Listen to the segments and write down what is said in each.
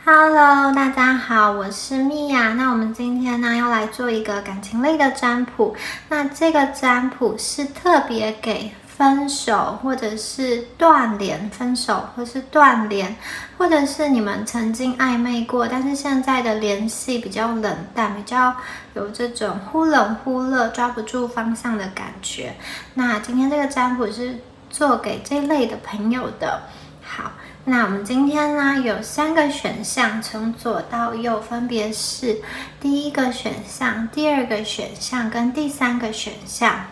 Hello，大家好，我是米娅。那我们今天呢要来做一个感情类的占卜。那这个占卜是特别给分手或者是断联，分手或是断联，或者是你们曾经暧昧过，但是现在的联系比较冷淡，比较有这种忽冷忽热，抓不住方向的感觉。那今天这个占卜是做给这类的朋友的。好。那我们今天呢有3个选项，从左到右分别是第一个选项、第二个选项跟第3个选项。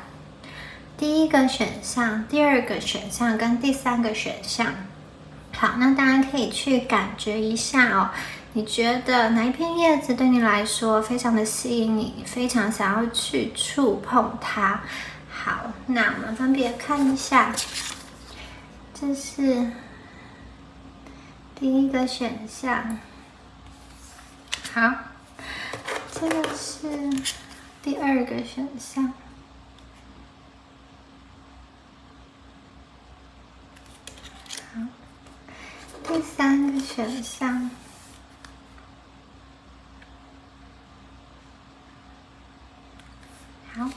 第一个选项、第二个选项跟第3个选项。好，那大家可以去感觉一下哦，你觉得哪一片叶子对你来说非常的吸引你，你非常想要去触碰它。好，那我们分别看一下，这是第一个选项，好，这个是第二个选项，好，第3个选项，好，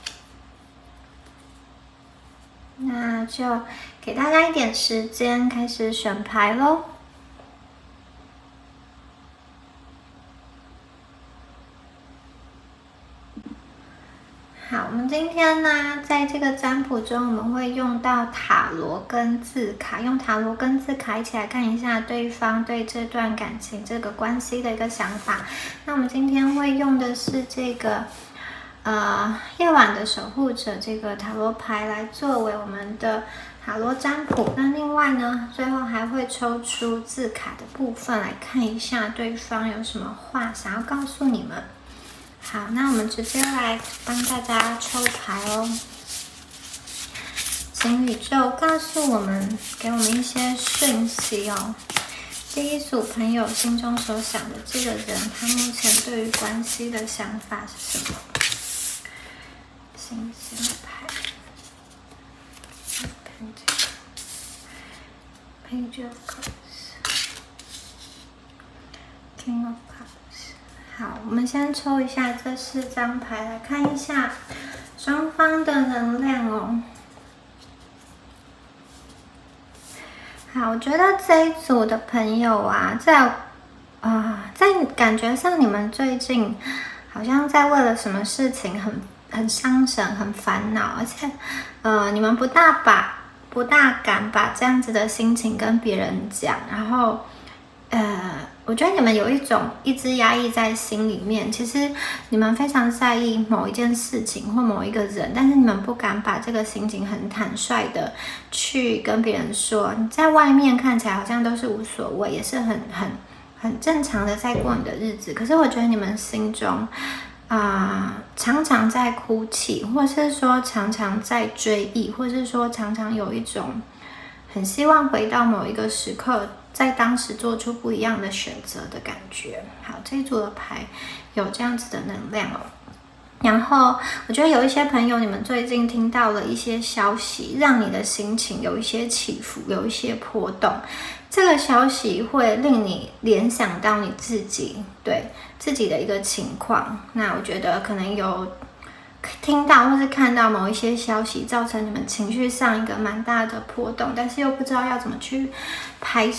那就给大家一点时间开始选牌咯。好，我们今天呢，在这个占卜中，我们会用到塔罗跟字卡，用塔罗跟字卡一起来看一下对方对这段感情、这个关系的一个想法。那我们今天会用的是这个夜晚的守护者这个塔罗牌来作为我们的塔罗占卜。那另外呢，最后还会抽出字卡的部分来看一下对方有什么话想要告诉你们。好，那我们直接来帮大家抽牌哦。请宇宙告诉我们，给我们一些讯息哦。第一组朋友心中所想的这个人，他目前对于关系的想法是什么？星星牌 ，Page of Cups，King of Cups。好，我们先抽一下这4张牌，来看一下双方的能量哦。好，我觉得这一组的朋友啊，在感觉上你们最近好像在为了什么事情很伤神、很烦恼，而且你们不大敢把这样子的心情跟别人讲，然后我觉得你们有一种一直压抑在心里面，其实你们非常在意某一件事情或某一个人，但是你们不敢把这个心情很坦率的去跟别人说。你在外面看起来好像都是无所谓，也是很正常的在过你的日子，可是我觉得你们心中常常在哭泣，或是说常常在追忆，或是说常常有一种很希望回到某一个时刻，在当时做出不一样的选择的感觉。好，这一组的牌有这样子的能量哦。然后我觉得有一些朋友，你们最近听到了一些消息，让你的心情有一些起伏，有一些波动。这个消息会令你联想到你自己，对自己的一个情况。那我觉得可能有听到或是看到某一些消息，造成你们情绪上一个蛮大的波动，但是又不知道要怎么去排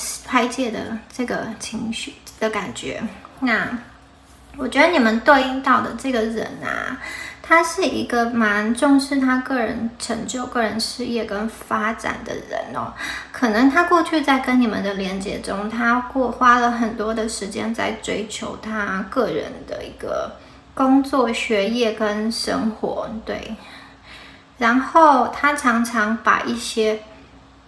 解的这个情绪的感觉。那我觉得你们对应到的这个人啊，他是一个蛮重视他个人成就、个人事业跟发展的人哦。可能他过去在跟你们的连结中，他花了很多的时间在追求他个人的一个工作、学业跟生活，对。然后他常常把一些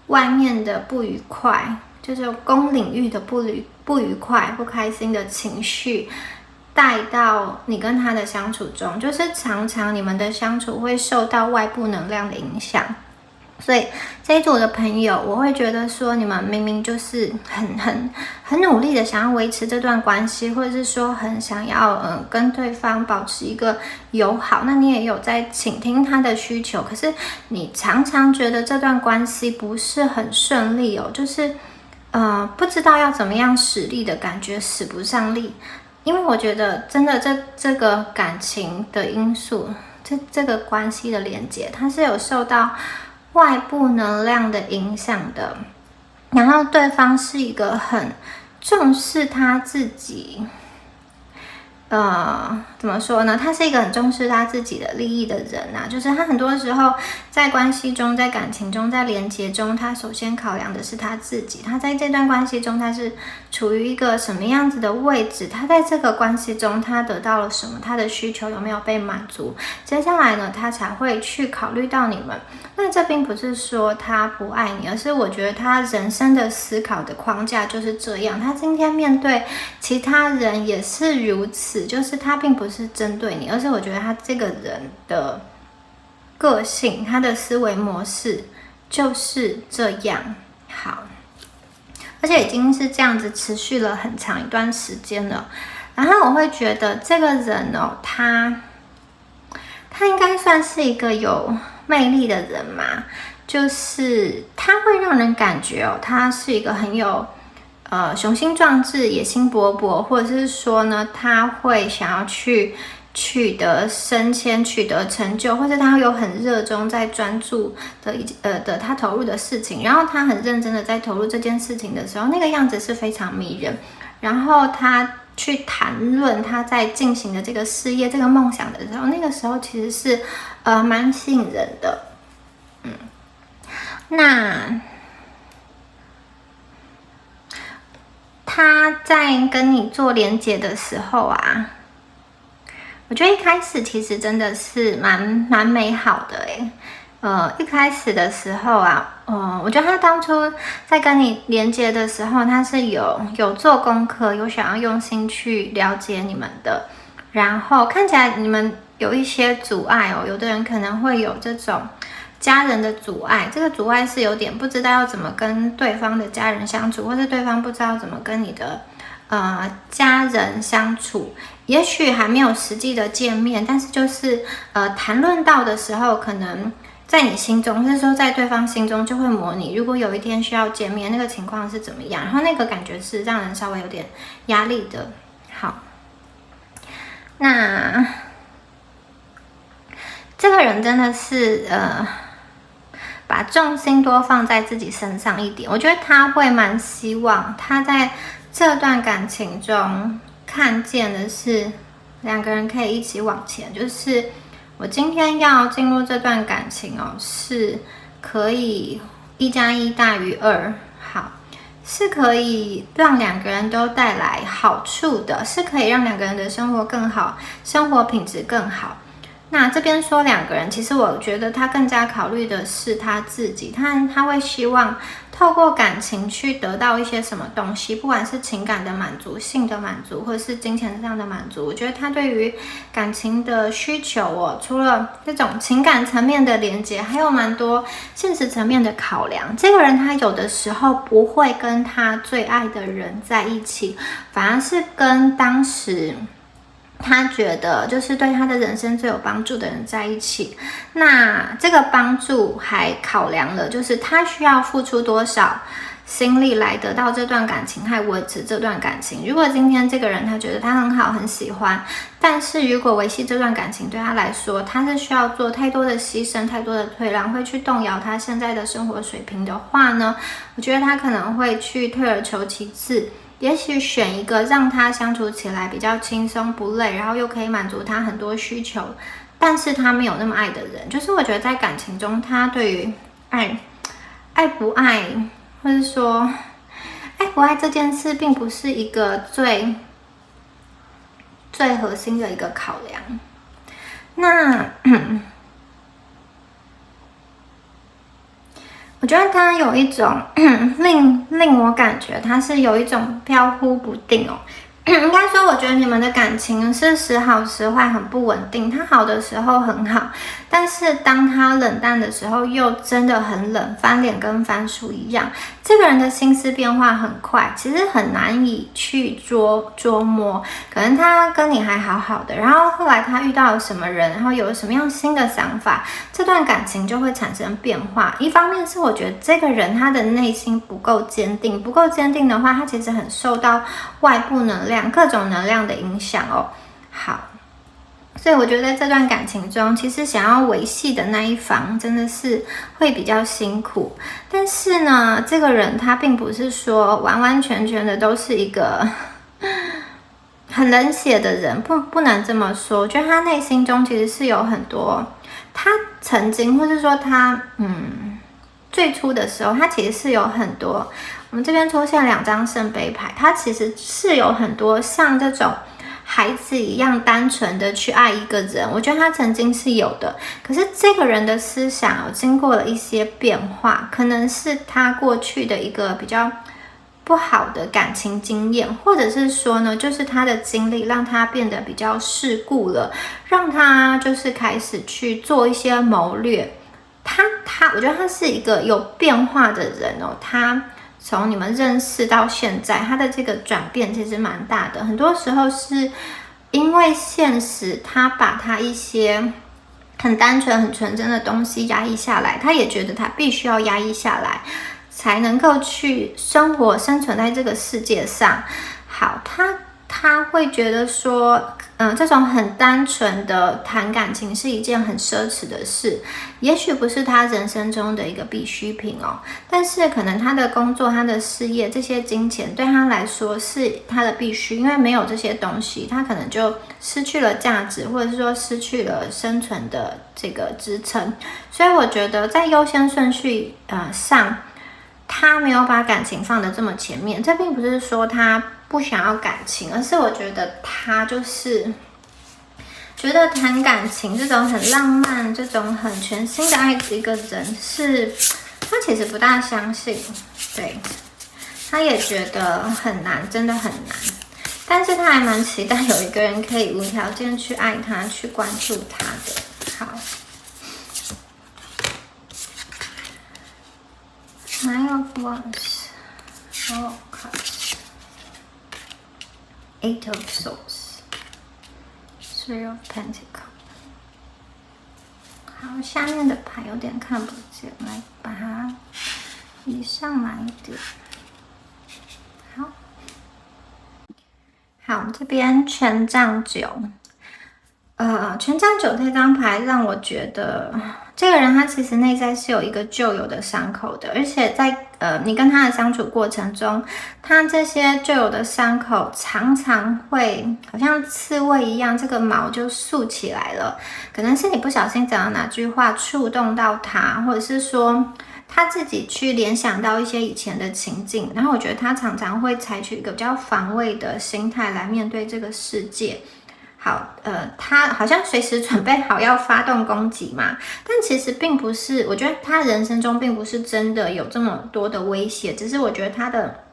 外面的不愉快，就是公领域的不愉快、不开心的情绪，带到你跟他的相处中，就是常常你们的相处会受到外部能量的影响。所以这一组的朋友，我会觉得说，你们明明就是很努力的想要维持这段关系，或者是说很想要跟对方保持一个友好，那你也有在倾听他的需求，可是你常常觉得这段关系不是很顺利哦，就是不知道要怎么样使力的感觉，使不上力。因为我觉得真的这个感情的因素，这个关系的连接，它是有受到外部能量的影响的。然后对方是一个很重视他自己，怎么说呢？他是一个很重视他自己的利益的人啊，就是他很多时候在关系中、在感情中、在连结中，他首先考量的是他自己。他在这段关系中，他是处于一个什么样子的位置？他在这个关系中，他得到了什么？他的需求有没有被满足？接下来呢，他才会去考虑到你们。那这并不是说他不爱你，而是我觉得他人生的思考的框架就是这样。他今天面对其他人也是如此，就是他并不是针对你，而是我觉得他这个人的个性，他的思维模式就是这样。好，而且已经是这样子持续了很长一段时间了。然后我会觉得这个人哦，他应该算是一个有魅力的人嘛，就是他会让人感觉哦，他是一个很有雄心壮志、野心勃勃，或者是说呢，他会想要去取得升迁、取得成就，或者他有很热衷在专注的他投入的事情，然后他很认真的在投入这件事情的时候，那个样子是非常迷人。然后他去谈论他在进行的这个事业、这个梦想的时候，那个时候其实是蛮吸引人的。那他在跟你做连结的时候啊，我觉得一开始其实真的是蛮美好的诶。一开始的时候啊，我觉得他当初在跟你连接的时候，他是有做功课，有想要用心去了解你们的。然后看起来你们有一些阻碍哦，有的人可能会有这种家人的阻碍，这个阻碍是有点不知道要怎么跟对方的家人相处，或是对方不知道怎么跟你的家人相处。也许还没有实际的见面，但是就是谈论到的时候，可能在你心中，或者说在对方心中就会模拟，如果有一天需要见面，那个情况是怎么样，然后那个感觉是让人稍微有点压力的。好，那这个人真的是把重心多放在自己身上一点，我觉得他会蛮希望他在这段感情中看见的是两个人可以一起往前，就是我今天要进入这段感情哦，是可以1+1大于2，好，是可以让两个人都带来好处的，是可以让两个人的生活更好，生活品质更好。那这边说两个人，其实我觉得他更加考虑的是他自己，他会希望透过感情去得到一些什么东西，不管是情感的满足、性的满足，或者是金钱上的满足。我觉得他对于感情的需求哦，除了这种情感层面的连接，还有蛮多现实层面的考量。这个人他有的时候不会跟他最爱的人在一起，反而是跟当时他觉得就是对他的人生最有帮助的人在一起。那这个帮助还考量了，就是他需要付出多少心力来得到这段感情，还维持这段感情。如果今天这个人他觉得他很好很喜欢，但是如果维系这段感情对他来说，他是需要做太多的牺牲、太多的退让，会去动摇他现在的生活水平的话呢，我觉得他可能会去退而求其次，也许选一个让他相处起来比较轻松不累，然后又可以满足他很多需求，但是他没有那么爱的人。就是我觉得在感情中，他对于爱不爱，或者说爱不爱这件事，并不是一个最核心的一个考量。那我觉得他有一种令我感觉他是有一种飘忽不定哦，应该说，我觉得你们的感情是时好时坏，很不稳定。他好的时候很好，但是当他冷淡的时候，又真的很冷，翻脸跟翻书一样。这个人的心思变化很快，其实很难以去捉摸。可能他跟你还好好的，然后后来他遇到了什么人，然后有了什么样新的想法，这段感情就会产生变化。一方面是我觉得这个人他的内心不够坚定，不够坚定的话，他其实很受到外部能量、各种能量的影响哦。好。所以我觉得在这段感情中，其实想要维系的那一方真的是会比较辛苦。但是呢，这个人他并不是说完完全全的都是一个很冷血的人，不能这么说。我觉得他内心中其实是有很多，他曾经或是说他最初的时候，他其实是有很多。我们这边出现2张圣杯牌，他其实是有很多像这种孩子一样单纯的去爱一个人，我觉得他曾经是有的。可是这个人的思想经过了一些变化，可能是他过去的一个比较不好的感情经验，或者是说呢，就是他的经历让他变得比较世故了，让他就是开始去做一些谋略。我觉得他是一个有变化的人哦，他从你们认识到现在，他的这个转变其实蛮大的。很多时候是因为现实，他把他一些很单纯、很纯真的东西压抑下来，他也觉得他必须要压抑下来，才能够去生活、生存在这个世界上。好，他会觉得说，这种很单纯的谈感情是一件很奢侈的事，也许不是他人生中的一个必需品哦。但是可能他的工作、他的事业、这些金钱对他来说是他的必须，因为没有这些东西，他可能就失去了价值，或者是说失去了生存的这个支撑。所以我觉得在优先顺序上，他没有把感情放得这么前面。这并不是说他不想要感情，而是我觉得他就是觉得谈感情这种很浪漫、这种很全心的爱一个人是，他其实不大相信，对，他也觉得很难，真的很难。但是他还蛮期待有一个人可以无条件去爱他、去关注他的。好。Nine of Wands, Four of Cups, Eight of Swords, Three of Pentacles。好，下面的牌有点看不见，来把它移上来一点。好，这边权杖9。权杖9这张牌让我觉得，这个人他其实内在是有一个旧有的伤口的，而且在你跟他的相处过程中，他这些旧有的伤口常常会好像刺猬一样，这个毛就竖起来了。可能是你不小心讲到哪句话触动到他，或者是说他自己去联想到一些以前的情境，然后我觉得他常常会采取一个比较防卫的心态来面对这个世界。好，他好像随时准备好要发动攻击嘛，但其实并不是，我觉得他人生中并不是真的有这么多的威胁，只是我觉得他的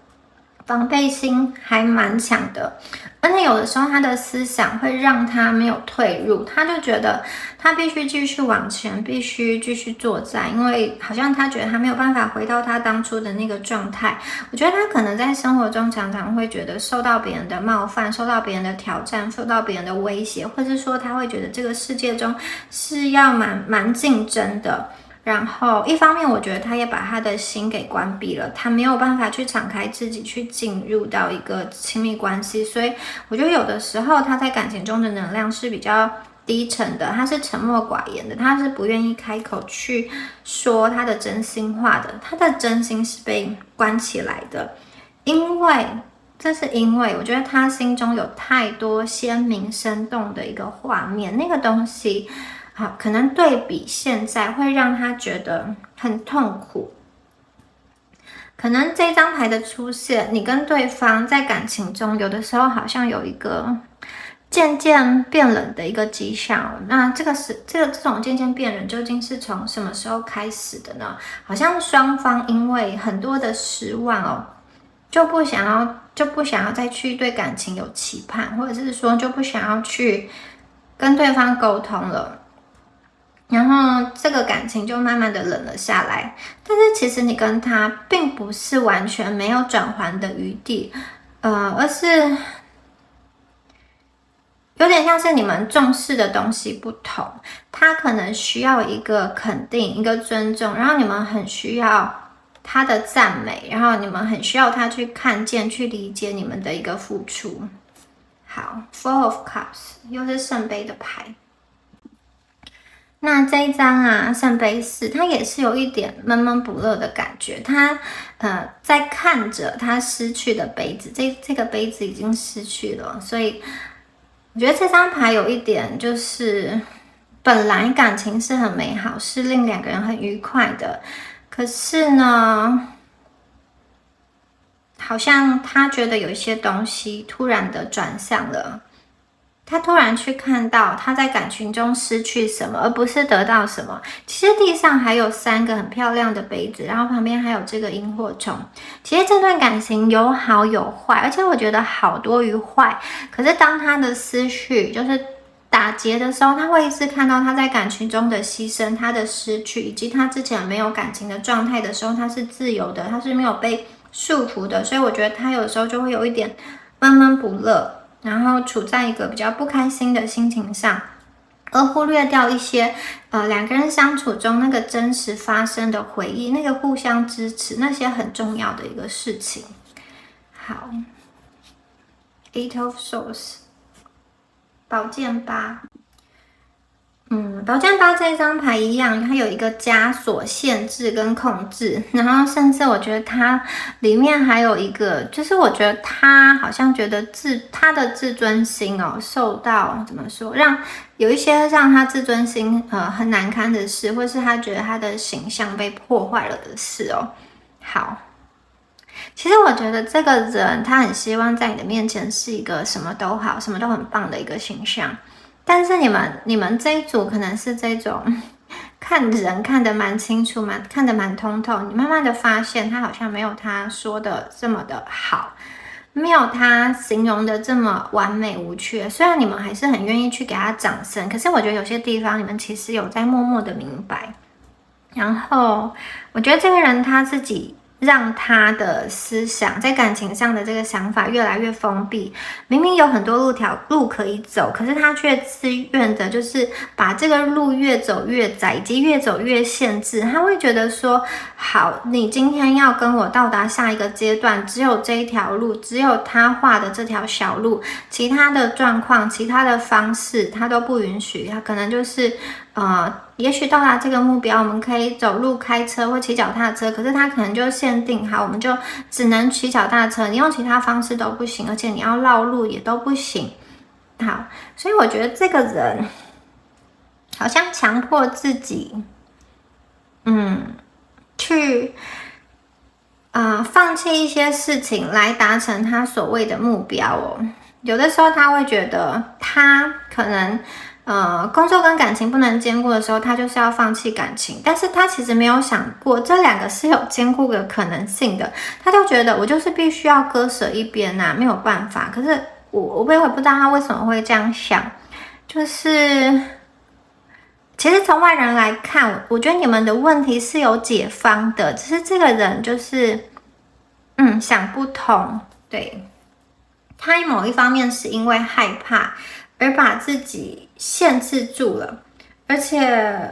防备心还蛮强的，而且有的时候他的思想会让他没有退路，他就觉得他必须继续往前，必须继续作战，因为好像他觉得他没有办法回到他当初的那个状态。我觉得他可能在生活中常常会觉得受到别人的冒犯，受到别人的挑战，受到别人的威胁，或是说他会觉得这个世界中是要蛮竞争的。然后一方面我觉得他也把他的心给关闭了，他没有办法去敞开自己，去进入到一个亲密关系。所以我觉得有的时候他在感情中的能量是比较低沉的，他是沉默寡言的，他是不愿意开口去说他的真心话的，他的真心是被关起来的。因为我觉得他心中有太多鲜明生动的一个画面，那个东西好，可能对比现在会让他觉得很痛苦。可能这张牌的出现，你跟对方在感情中有的时候好像有一个渐渐变冷的一个迹象。那这种渐渐变冷究竟是从什么时候开始的呢？好像双方因为很多的失望就不想要再去对感情有期盼，或者是说就不想要去跟对方沟通了，然后这个感情就慢慢的冷了下来。但是其实你跟他并不是完全没有转圜的余地，而是有点像是你们重视的东西不同，他可能需要一个肯定，一个尊重，然后你们很需要他的赞美，然后你们很需要他去看见、去理解你们的一个付出。好 ，Four of Cups 又是圣杯的牌。那这一张啊，圣杯四，它也是有一点闷闷不乐的感觉。他在看着他失去的杯子，这个杯子已经失去了，所以我觉得这张牌有一点就是，本来感情是很美好，是令两个人很愉快的，可是呢，好像他觉得有一些东西突然的转向了。他突然去看到他在感情中失去什么，而不是得到什么。其实地上还有3个很漂亮的杯子，然后旁边还有这个萤火虫。其实这段感情有好有坏，而且我觉得好多于坏。可是当他的思绪就是打结的时候，他会一直看到他在感情中的牺牲，他的失去，以及他之前没有感情的状态的时候，他是自由的，他是没有被束缚的。所以我觉得他有时候就会有一点闷闷不乐，然后处在一个比较不开心的心情上，而忽略掉一些两个人相处中那个真实发生的回忆，那个互相支持，那些很重要的一个事情。好 ，Eight of Swords， 宝剑八。宝剑八这张牌一样，它有一个枷锁、限制跟控制，然后甚至我觉得它里面还有一个，就是我觉得他好像觉得他的自尊心受到怎么说，让有一些让他自尊心很难堪的事，或是他觉得他的形象被破坏了的事哦。好，其实我觉得这个人他很希望在你的面前是一个什么都好、什么都很棒的一个形象。但是你们这一组可能是这种看人看得蛮清楚，看得蛮通透，你慢慢的发现他好像没有他说的这么的好，没有他形容的这么完美无缺。虽然你们还是很愿意去给他掌声，可是我觉得有些地方你们其实有在默默的明白。然后我觉得这个人他自己让他的思想在感情上的这个想法越来越封闭，明明有很多路可以走，可是他却自愿的就是把这个路越走越窄，以及越走越限制。他会觉得说，好，你今天要跟我到达下一个阶段，只有这一条路，只有他画的这条小路，其他的状况、其他的方式他都不允许。他可能就是也许到达这个目标，我们可以走路、开车或骑脚踏车，可是他可能就限定好，我们就只能骑脚踏车，你用其他方式都不行，而且你要绕路也都不行。好，所以我觉得这个人好像强迫自己，去放弃一些事情来达成他所谓的目标哦。有的时候他会觉得他可能工作跟感情不能兼顾的时候，他就是要放弃感情，但是他其实没有想过这两个是有兼顾的可能性的。他就觉得我就是必须要割舍一边啊，没有办法。可是我也不知道他为什么会这样想，就是其实从外人来看，我觉得你们的问题是有解方的，只是这个人就是想不通。对，他某一方面是因为害怕而把自己限制住了，而且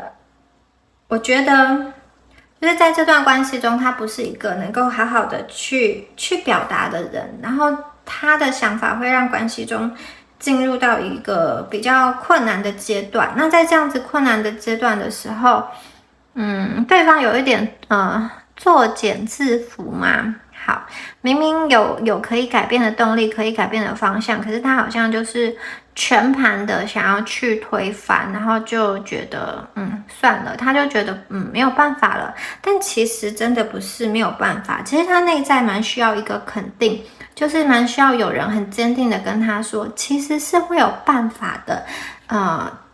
我觉得就是在这段关系中，他不是一个能够好好的去表达的人，然后他的想法会让关系中进入到一个比较困难的阶段。那在这样子困难的阶段的时候，对方有一点作茧自缚嘛。好，明明有可以改变的动力，可以改变的方向，可是他好像就是全盘的想要去推翻，然后就觉得算了，他就觉得没有办法了。但其实真的不是没有办法，其实他内在蛮需要一个肯定，就是蛮需要有人很坚定的跟他说，其实是会有办法的，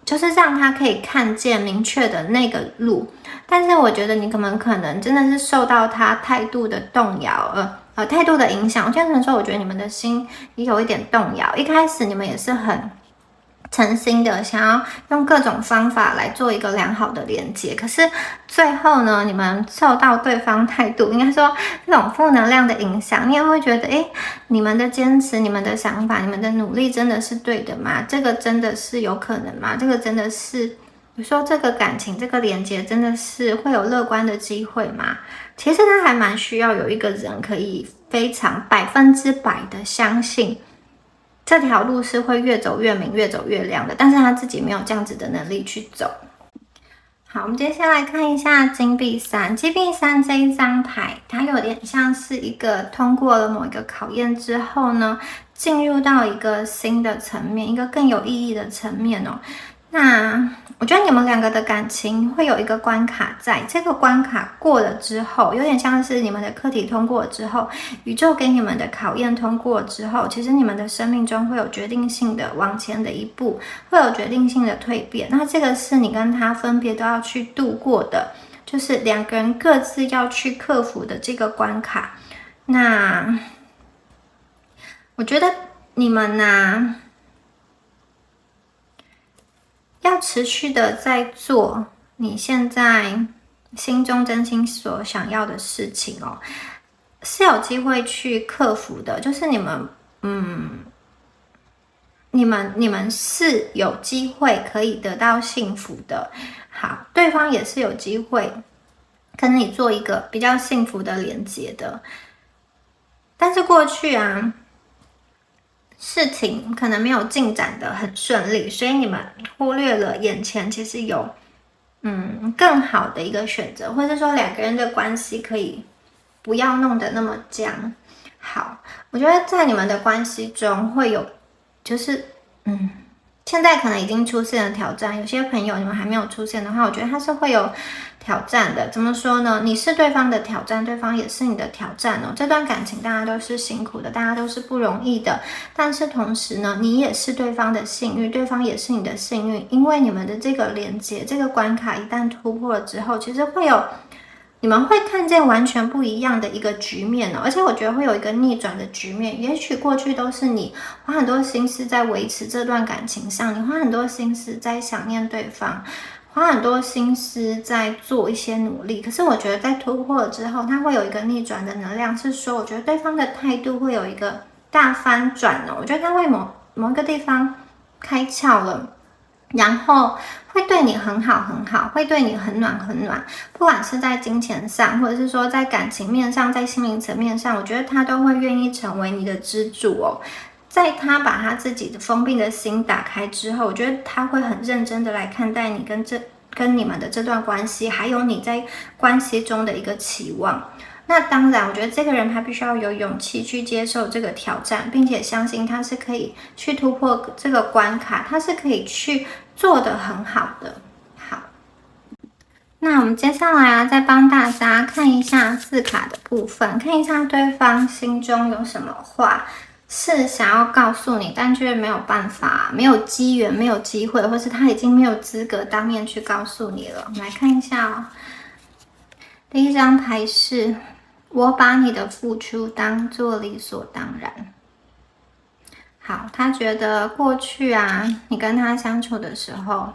就是让他可以看见明确的那个路。但是我觉得你可能真的是受到他态度的动摇，态度的影响。变成说，我觉得你们的心也有一点动摇。一开始你们也是很诚心的想要用各种方法来做一个良好的连接，可是最后呢，你们受到对方态度，应该说这种负能量的影响，你也会觉得，你们的坚持、你们的想法、你们的努力真的是对的吗？这个真的是有可能吗？这个真的是，你说这个感情、这个连接真的是会有乐观的机会吗？其实他还蛮需要有一个人可以非常100%的相信这条路是会越走越明、越走越亮的，但是他自己没有这样子的能力去走。好，我们接下来看一下金币三。金币三这一张牌，它有点像是一个通过了某一个考验之后呢，进入到一个新的层面，一个更有意义的层面哦。那我觉得你们两个的感情会有一个关卡，在这个关卡过了之后，有点像是你们的课题通过了之后，宇宙给你们的考验通过之后，其实你们的生命中会有决定性的往前的一步，会有决定性的蜕变。那这个是你跟他分别都要去度过的，就是两个人各自要去克服的这个关卡。那我觉得你们要持续的在做你现在心中真心所想要的事情哦，是有机会去克服的。就是你们是有机会可以得到幸福的。好，对方也是有机会跟你做一个比较幸福的连接的。但是过去事情可能没有进展的很顺利，所以你们忽略了眼前其实有更好的一个选择，或者说两个人的关系可以不要弄得那么僵。好，我觉得在你们的关系中会有就是现在可能已经出现了挑战，有些朋友你们还没有出现的话，我觉得他是会有挑战的。怎么说呢？你是对方的挑战，对方也是你的挑战哦。这段感情大家都是辛苦的，大家都是不容易的，但是同时呢，你也是对方的幸运，对方也是你的幸运，因为你们的这个连接，这个关卡一旦突破了之后，其实会有你们会看见完全不一样的一个局面哦，而且我觉得会有一个逆转的局面。也许过去都是你花很多心思在维持这段感情上，你花很多心思在想念对方，花很多心思在做一些努力。可是我觉得在突破了之后，它会有一个逆转的能量，是说我觉得对方的态度会有一个大翻转哦。我觉得他会某一个地方开窍了。然后会对你很好很好，会对你很暖很暖，不管是在金钱上，或者是说在感情面上，在心灵层面上，我觉得他都会愿意成为你的支柱哦。在他把他自己的封闭的心打开之后，我觉得他会很认真的来看待你跟你们的这段关系，还有你在关系中的一个期望。那当然，我觉得这个人他必须要有勇气去接受这个挑战，并且相信他是可以去突破这个关卡，他是可以去做得很好的。好，那我们接下来再帮大家看一下字卡的部分，看一下对方心中有什么话是想要告诉你，但却没有办法、没有机缘、没有机会，或是他已经没有资格当面去告诉你了。我们来看一下哦。第一张牌是我把你的付出当作理所当然。好，他觉得过去你跟他相处的时候，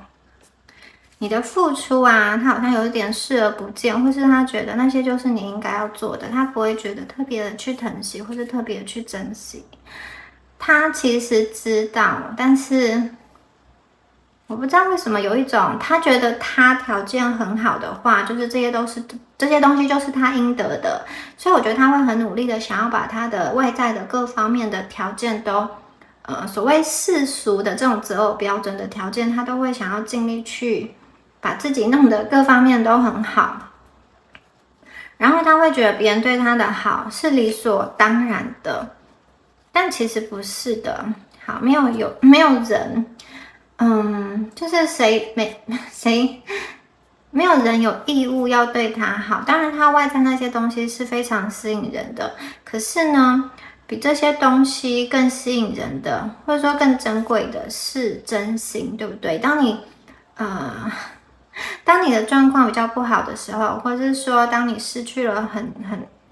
你的付出他好像有一点视而不见，或是他觉得那些就是你应该要做的，他不会觉得特别的去疼惜，或是特别的去珍惜。他其实知道，但是我不知道为什么有一种他觉得他条件很好的话，就是这些东西就是他应得的，所以我觉得他会很努力的想要把他的外在的各方面的条件都所谓世俗的这种择偶标准的条件，他都会想要尽力去把自己弄得各方面都很好，然后他会觉得别人对他的好是理所当然的，但其实不是的。好，没有人就是没有人有义务要对他好。当然他外在那些东西是非常吸引人的，可是呢比这些东西更吸引人的，或者说更珍贵的是真心，对不对？当你的状况比较不好的时候，或者是说当你失去了很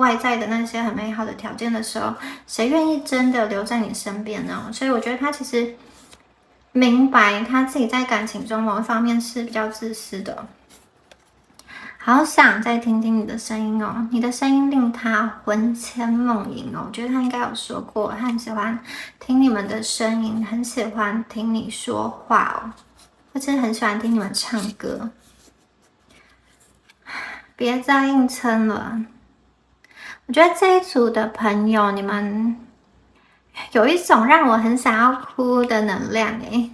外在的那些很美好的条件的时候，谁愿意真的留在你身边呢？所以我觉得他其实明白他自己在感情中某一方面是比较自私的。好想再听听你的声音哦，你的声音令他魂牵梦萦哦。我觉得他应该有说过，他很喜欢听你们的声音，很喜欢听你说话哦，或者很喜欢听你们唱歌。别再硬撑了，我觉得这一组的朋友，你们有一种让我很想要哭的能量诶。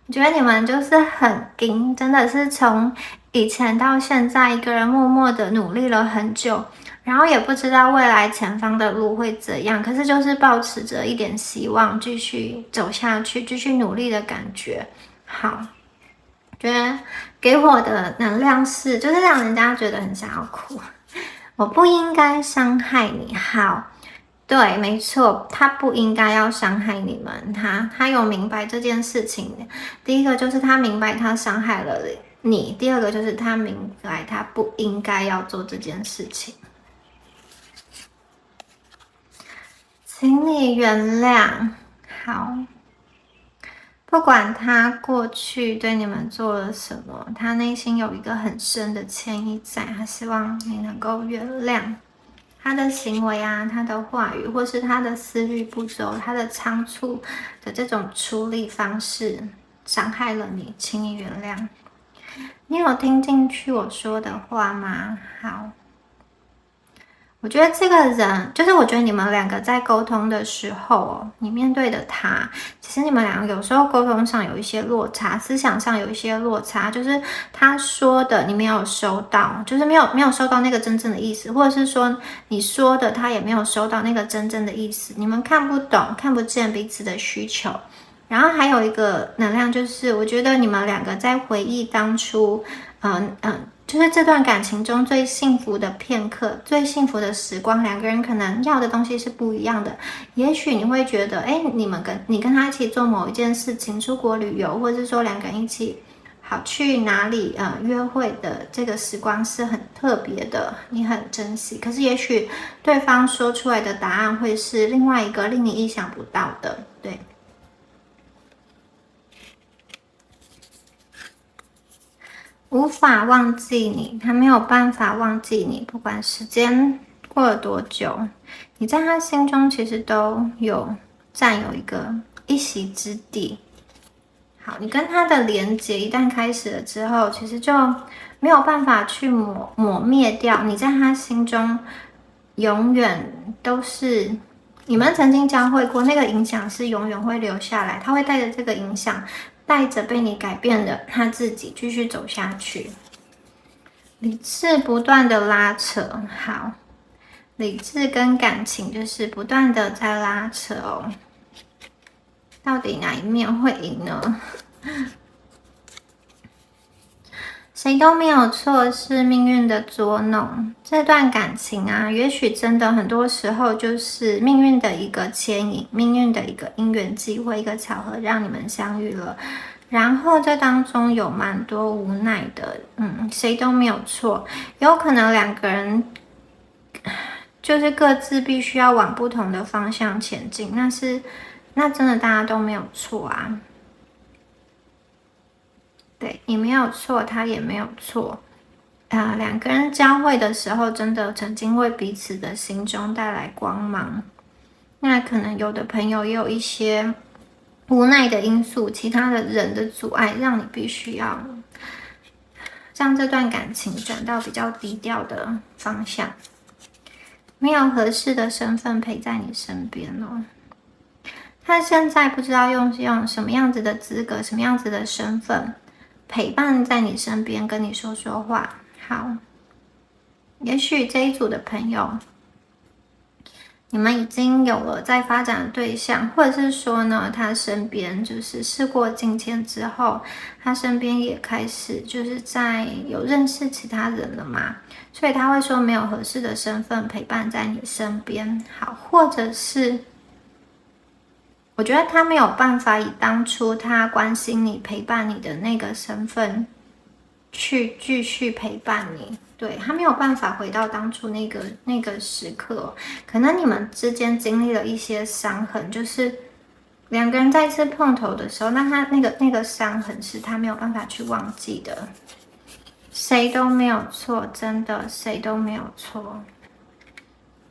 我觉得你们就是很硬，真的是从以前到现在，一个人默默的努力了很久，然后也不知道未来前方的路会怎样，可是就是抱持着一点希望，继续走下去，继续努力的感觉。好，觉得给我的能量是，就是让人家觉得很想要哭。我不应该伤害你，好。对，没错，他不应该要伤害你们，他有明白这件事情。第一个就是他明白他伤害了你，第二个就是他明白他不应该要做这件事情。请你原谅，好。不管他过去对你们做了什么，他内心有一个很深的歉意在，他希望你能够原谅。他的行为啊，他的话语，或是他的思虑不周，他的仓促的这种处理方式，伤害了你，请你原谅。你有听进去我说的话吗？好，我觉得这个人，就是我觉得你们两个在沟通的时候哦，你面对的他，其实你们两个有时候沟通上有一些落差，思想上有一些落差，就是他说的你没有收到，就是没有收到那个真正的意思，或者是说你说的他也没有收到那个真正的意思，你们看不懂，看不见彼此的需求。然后还有一个能量就是，我觉得你们两个在回忆当初，就是这段感情中最幸福的片刻，最幸福的时光，两个人可能要的东西是不一样的。也许你会觉得，哎，你跟他一起做某一件事情，出国旅游，或者是说两个人一起好去哪里约会的这个时光是很特别的，你很珍惜。可是也许对方说出来的答案会是另外一个令你意想不到的，对。无法忘记你，他没有办法忘记你，不管时间过了多久，你在他心中其实都有占有一席之地。好，你跟他的连接一旦开始了之后，其实就没有办法去抹灭掉，你在他心中永远都是。你们曾经交汇过，那个影响是永远会留下来，他会带着这个影响，带着被你改变的他自己继续走下去。理智不断的拉扯，好，理智跟感情就是不断的在拉扯哦。到底哪一面会赢呢？谁都没有错，是命运的捉弄。这段感情啊，也许真的很多时候就是命运的一个牵引，命运的一个因缘际会，一个巧合让你们相遇了。然后这当中有蛮多无奈的，谁都没有错，有可能两个人就是各自必须要往不同的方向前进，那真的大家都没有错啊。对，你没有错，他也没有错两个人交汇的时候，真的曾经为彼此的心中带来光芒。那可能有的朋友也有一些无奈的因素，其他的人的阻碍，让你必须要让这段感情转到比较低调的方向。没有合适的身份陪在你身边哦。他现在不知道用什么样子的资格，什么样子的身份陪伴在你身边，跟你说说话。好，也许这一组的朋友，你们已经有了在发展的对象，或者是说呢，他身边就是事过境迁之后，他身边也开始就是在有认识其他人了嘛，所以他会说没有合适的身份陪伴在你身边。好，或者是我觉得他没有办法以当初他关心你、陪伴你的那个身份去继续陪伴你。对，他没有办法回到当初那个时刻，可能你们之间经历了一些伤痕，就是两个人再次碰头的时候，那他那个伤痕是他没有办法去忘记的。谁都没有错，真的谁都没有错，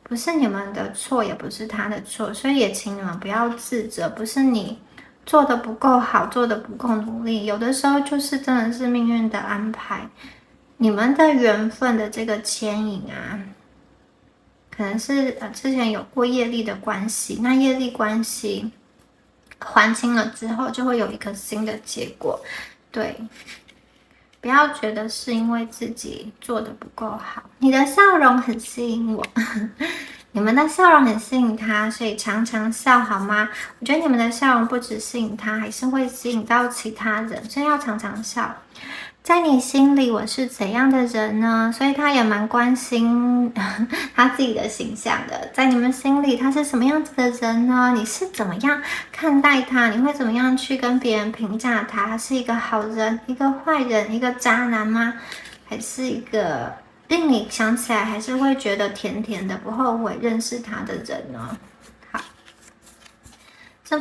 不是你们的错，也不是他的错，所以也请你们不要自责，不是你做的不够好，做的不够努力，有的时候就是真的是命运的安排。你们的缘分的这个牵引啊，可能是之前有过业力的关系，那业力关系还清了之后，就会有一个新的结果。对，不要觉得是因为自己做的不够好。你的笑容很吸引我，你们的笑容很吸引他，所以常常笑好吗？我觉得你们的笑容不只吸引他，还是会吸引到其他人，所以要常常笑。在你心里我是怎样的人呢？所以他也蛮关心他自己的形象的。在你们心里他是什么样子的人呢？你是怎么样看待他？你会怎么样去跟别人评价他？他是一个好人，一个坏人，一个渣男吗？还是一个令你想起来还是会觉得甜甜的，不后悔认识他的人呢？这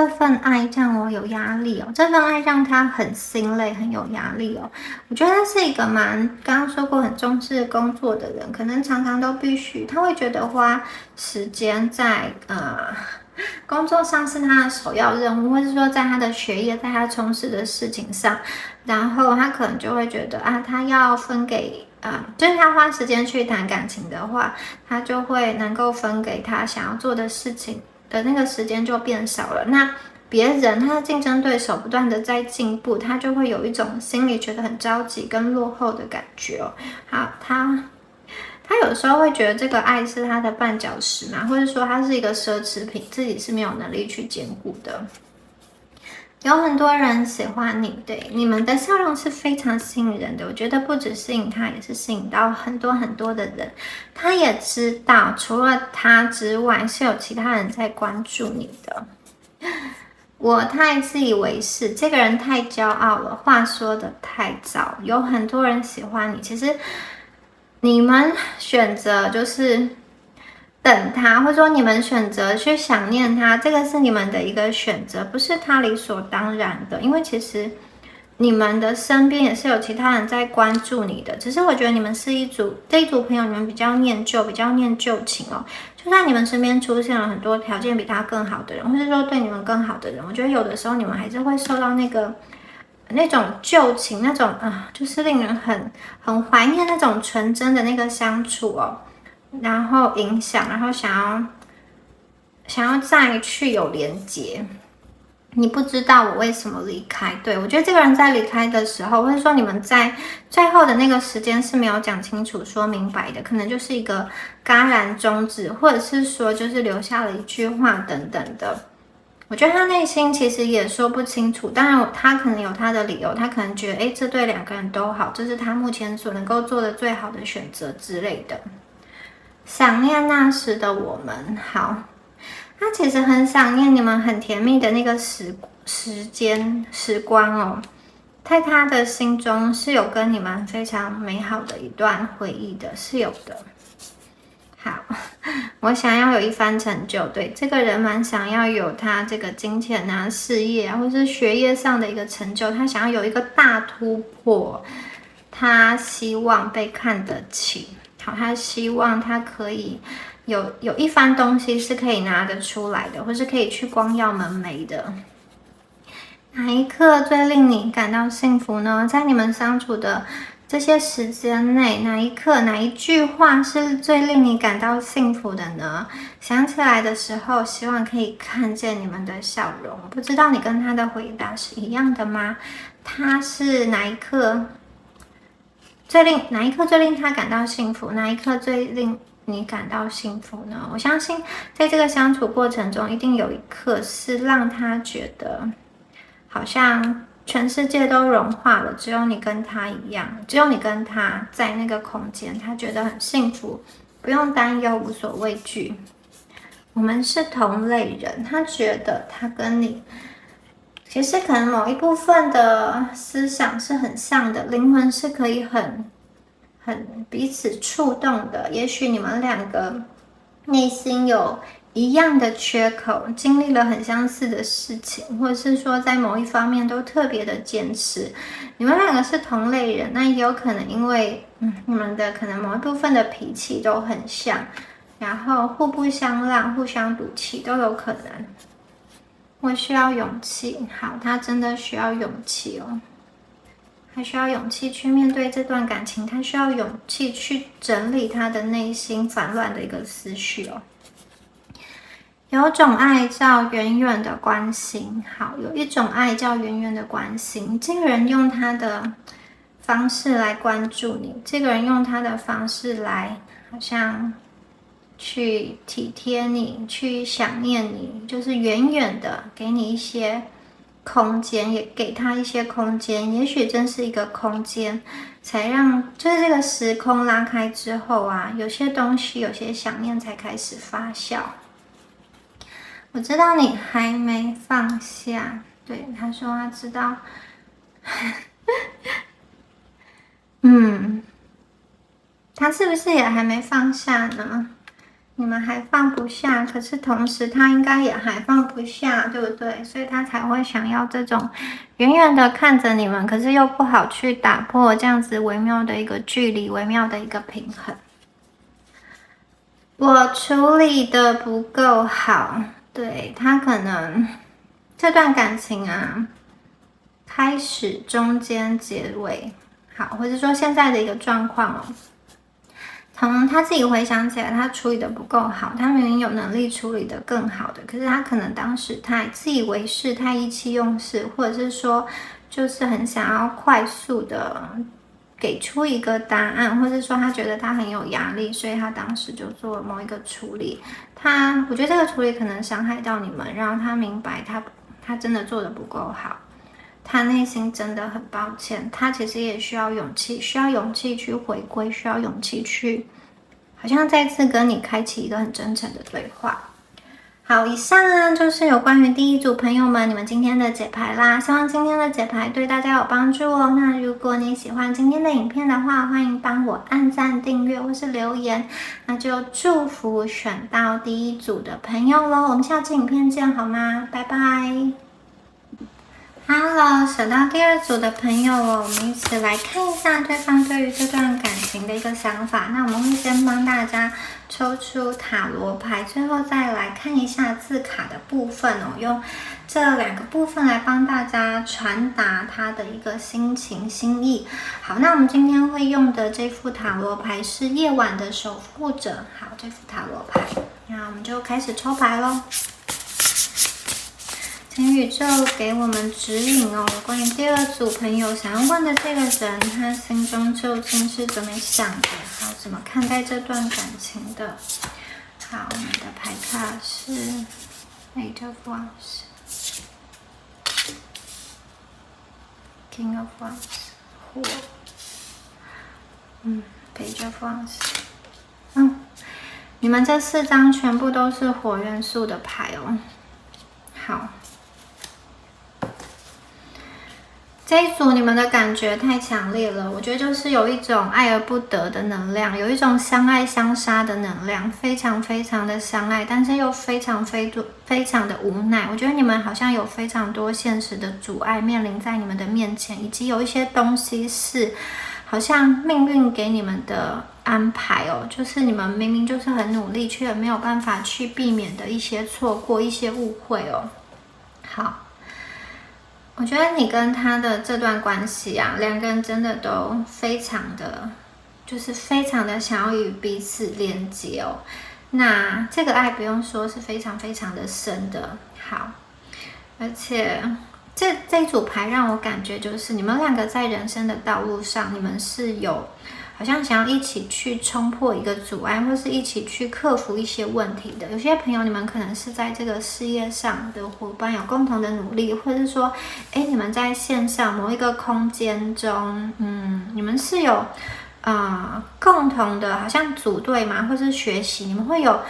份爱让我有压力哦，这份爱让他很心累，很有压力哦。我觉得他是一个刚刚说过很重视工作的人，可能常常都必须，他会觉得花时间在工作上是他的首要任务，或是说在他的学业，在他从事的事情上，然后他可能就会觉得他要分给就是他花时间去谈感情的话，他就会能够分给他想要做的事情的那个时间就变少了。那别人他的竞争对手不断的在进步，他就会有一种心里觉得很着急跟落后的感觉哦。好，他有时候会觉得这个爱是他的绊脚石嘛，或者说他是一个奢侈品，自己是没有能力去兼顾的。有很多人喜欢你，对，你们的笑容是非常吸引人的。我觉得不只吸引他，也是吸引到很多很多的人。他也知道，除了他之外，是有其他人在关注你的。我太自以为是，这个人太骄傲了，话说的太早。有很多人喜欢你，其实你们选择就是等他，或者说你们选择去想念他，这个是你们的一个选择，不是他理所当然的。因为其实你们的身边也是有其他人在关注你的，只是我觉得你们是这一组朋友，你们比较念旧，比较念旧情哦。就算你们身边出现了很多条件比他更好的人，或者说对你们更好的人，我觉得有的时候你们还是会受到那种旧情，那种就是令人很怀念那种纯真的那个相处哦。然后影响，然后想要再去有连结。你不知道我为什么离开，对，我觉得这个人在离开的时候，或者说你们在最后的那个时间是没有讲清楚、说明白的，可能就是一个戛然终止，或者是说就是留下了一句话等等的。我觉得他内心其实也说不清楚，当然他可能有他的理由，他可能觉得这对两个人都好，这是他目前所能够做的最好的选择之类的。想念那时的我们，好，他其实很想念你们很甜蜜的那个时光哦，在他的心中是有跟你们非常美好的一段回忆的，是有的。好，我想要有一番成就，对，这个人蛮想要有他这个金钱啊、事业啊，或是学业上的一个成就，他想要有一个大突破，他希望被看得起。好，他希望他可以有一番东西是可以拿得出来的，或是可以去光耀门楣的。哪一刻最令你感到幸福呢？在你们相处的这些时间内，哪一刻哪一句话是最令你感到幸福的呢？想起来的时候，希望可以看见你们的笑容。不知道你跟他的回答是一样的吗？他是哪一刻最令他感到幸福？哪一刻最令你感到幸福呢？我相信在这个相处过程中，一定有一刻是让他觉得好像全世界都融化了，只有你跟他一样，只有你跟他在那个空间，他觉得很幸福，不用担忧，无所畏惧。我们是同类人，他觉得他跟你其实可能某一部分的思想是很像的，灵魂是可以很彼此触动的。也许你们两个内心有一样的缺口，经历了很相似的事情，或者是说在某一方面都特别的坚持。你们两个是同类人，那也有可能因为你们的可能某一部分的脾气都很像，然后互不相让、互相赌气都有可能。我需要勇气，好，他真的需要勇气哦。他需要勇气去面对这段感情，他需要勇气去整理他的内心烦乱的一个思绪哦。有种爱叫远远的关心，好，有一种爱叫远远的关心。这个人用他的方式来关注你，这个人用他的方式来，好像去体贴你，去想念你，就是远远的给你一些空间，也给他一些空间。也许真是一个空间，才让就是这个时空拉开之后啊，有些东西，有些想念才开始发酵。我知道你还没放下，对，他说他知道，他是不是也还没放下呢？你们还放不下，可是同时他应该也还放不下，对不对？所以他才会想要这种远远的看着你们，可是又不好去打破这样子微妙的一个距离，微妙的一个平衡。我处理的不够好，对，他可能这段感情啊，开始、中间、结尾，好，或者说现在的一个状况哦。从他自己回想起来，他处理的不够好，他明明有能力处理的更好的，可是他可能当时太自以为是，太意气用事，或者是说就是很想要快速的给出一个答案，或者说他觉得他很有压力，所以他当时就做了某一个处理。我觉得这个处理可能伤害到你们，让他明白他真的做的不够好。他内心真的很抱歉，他其实也需要勇气，需要勇气去回归，需要勇气去，好像再次跟你开启一个很真诚的对话。好，以上啊就是有关于第一组朋友们你们今天的解牌啦，希望今天的解牌对大家有帮助哦。那如果你喜欢今天的影片的话，欢迎帮我按赞、订阅或是留言，那就祝福选到第一组的朋友咯。我们下次影片见好吗？拜拜。Hello， 选到第二组的朋友哦，我们一起来看一下对方对于这段感情的一个想法。那我们会先帮大家抽出塔罗牌，最后再来看一下字卡的部分哦，用这两个部分来帮大家传达他的一个心情心意。好，那我们今天会用的这副塔罗牌是夜晚的守护者。好，这副塔罗牌，那我们就开始抽牌咯。请宇宙给我们指引哦，关于第二组朋友想要问的这个人，他心中究竟是怎么想的？好，怎么看待这段感情的？好，我们的牌卡是 Eight of Wands、King of Wands、火，Page of Wands。你们这4张全部都是火元素的牌哦。好。这一组你们的感觉太强烈了，我觉得就是有一种爱而不得的能量，有一种相爱相杀的能量，非常非常的相爱，但是又非常的无奈。我觉得你们好像有非常多现实的阻碍面临在你们的面前，以及有一些东西是好像命运给你们的安排哦，就是你们明明就是很努力，却没有办法去避免的一些错过、一些误会哦。好。我觉得你跟他的这段关系啊，两个人真的都非常的想要与彼此连接哦。那这个爱不用说是非常非常的深的，好，而且这组牌让我感觉就是你们两个在人生的道路上，你们是有好像想要一起去冲破一个阻碍，或是一起去克服一些问题的。有些朋友你们可能是在这个事业上的伙伴，有共同的努力，或者是说你们在线上某一个空间中，你们是有共同的好像组队嘛，或是学习，你们会有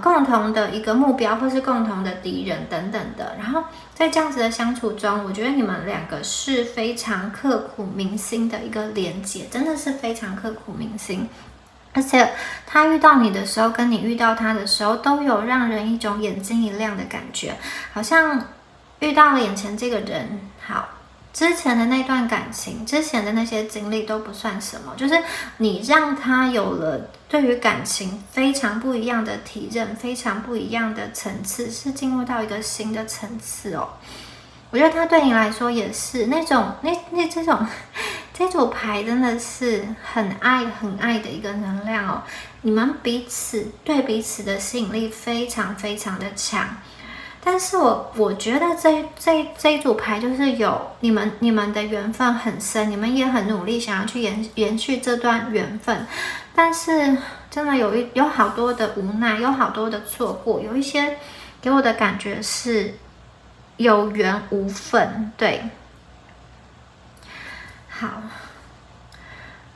共同的一个目标，或是共同的敌人等等的。然后在这样子的相处中，我觉得你们两个是非常刻骨铭心的一个连结，真的是非常刻骨铭心。而且他遇到你的时候，跟你遇到他的时候，都有让人一种眼睛一亮的感觉，好像遇到了眼前这个人，好，之前的那段感情，之前的那些经历都不算什么，就是你让他有了对于感情非常不一样的体认，非常不一样的层次，是进入到一个新的层次哦。我觉得他对你来说也是那种这组牌真的是很爱很爱的一个能量哦。你们彼此对彼此的吸引力非常非常的强，但是我觉得这一组牌就是有你们的缘分很深，你们也很努力想要去延续这段缘分，但是真的有好多的无奈，有好多的错过，有一些给我的感觉是有缘无分，对。好，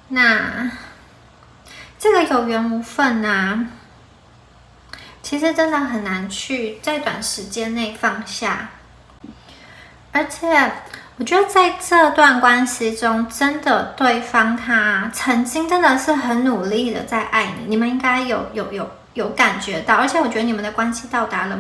那这个有缘无分啊，其实真的很难去在短时间内放下，而且我觉得在这段关系中，真的对方他曾经真的是很努力的在爱你，你们应该有感觉到，而且我觉得你们的关系到达了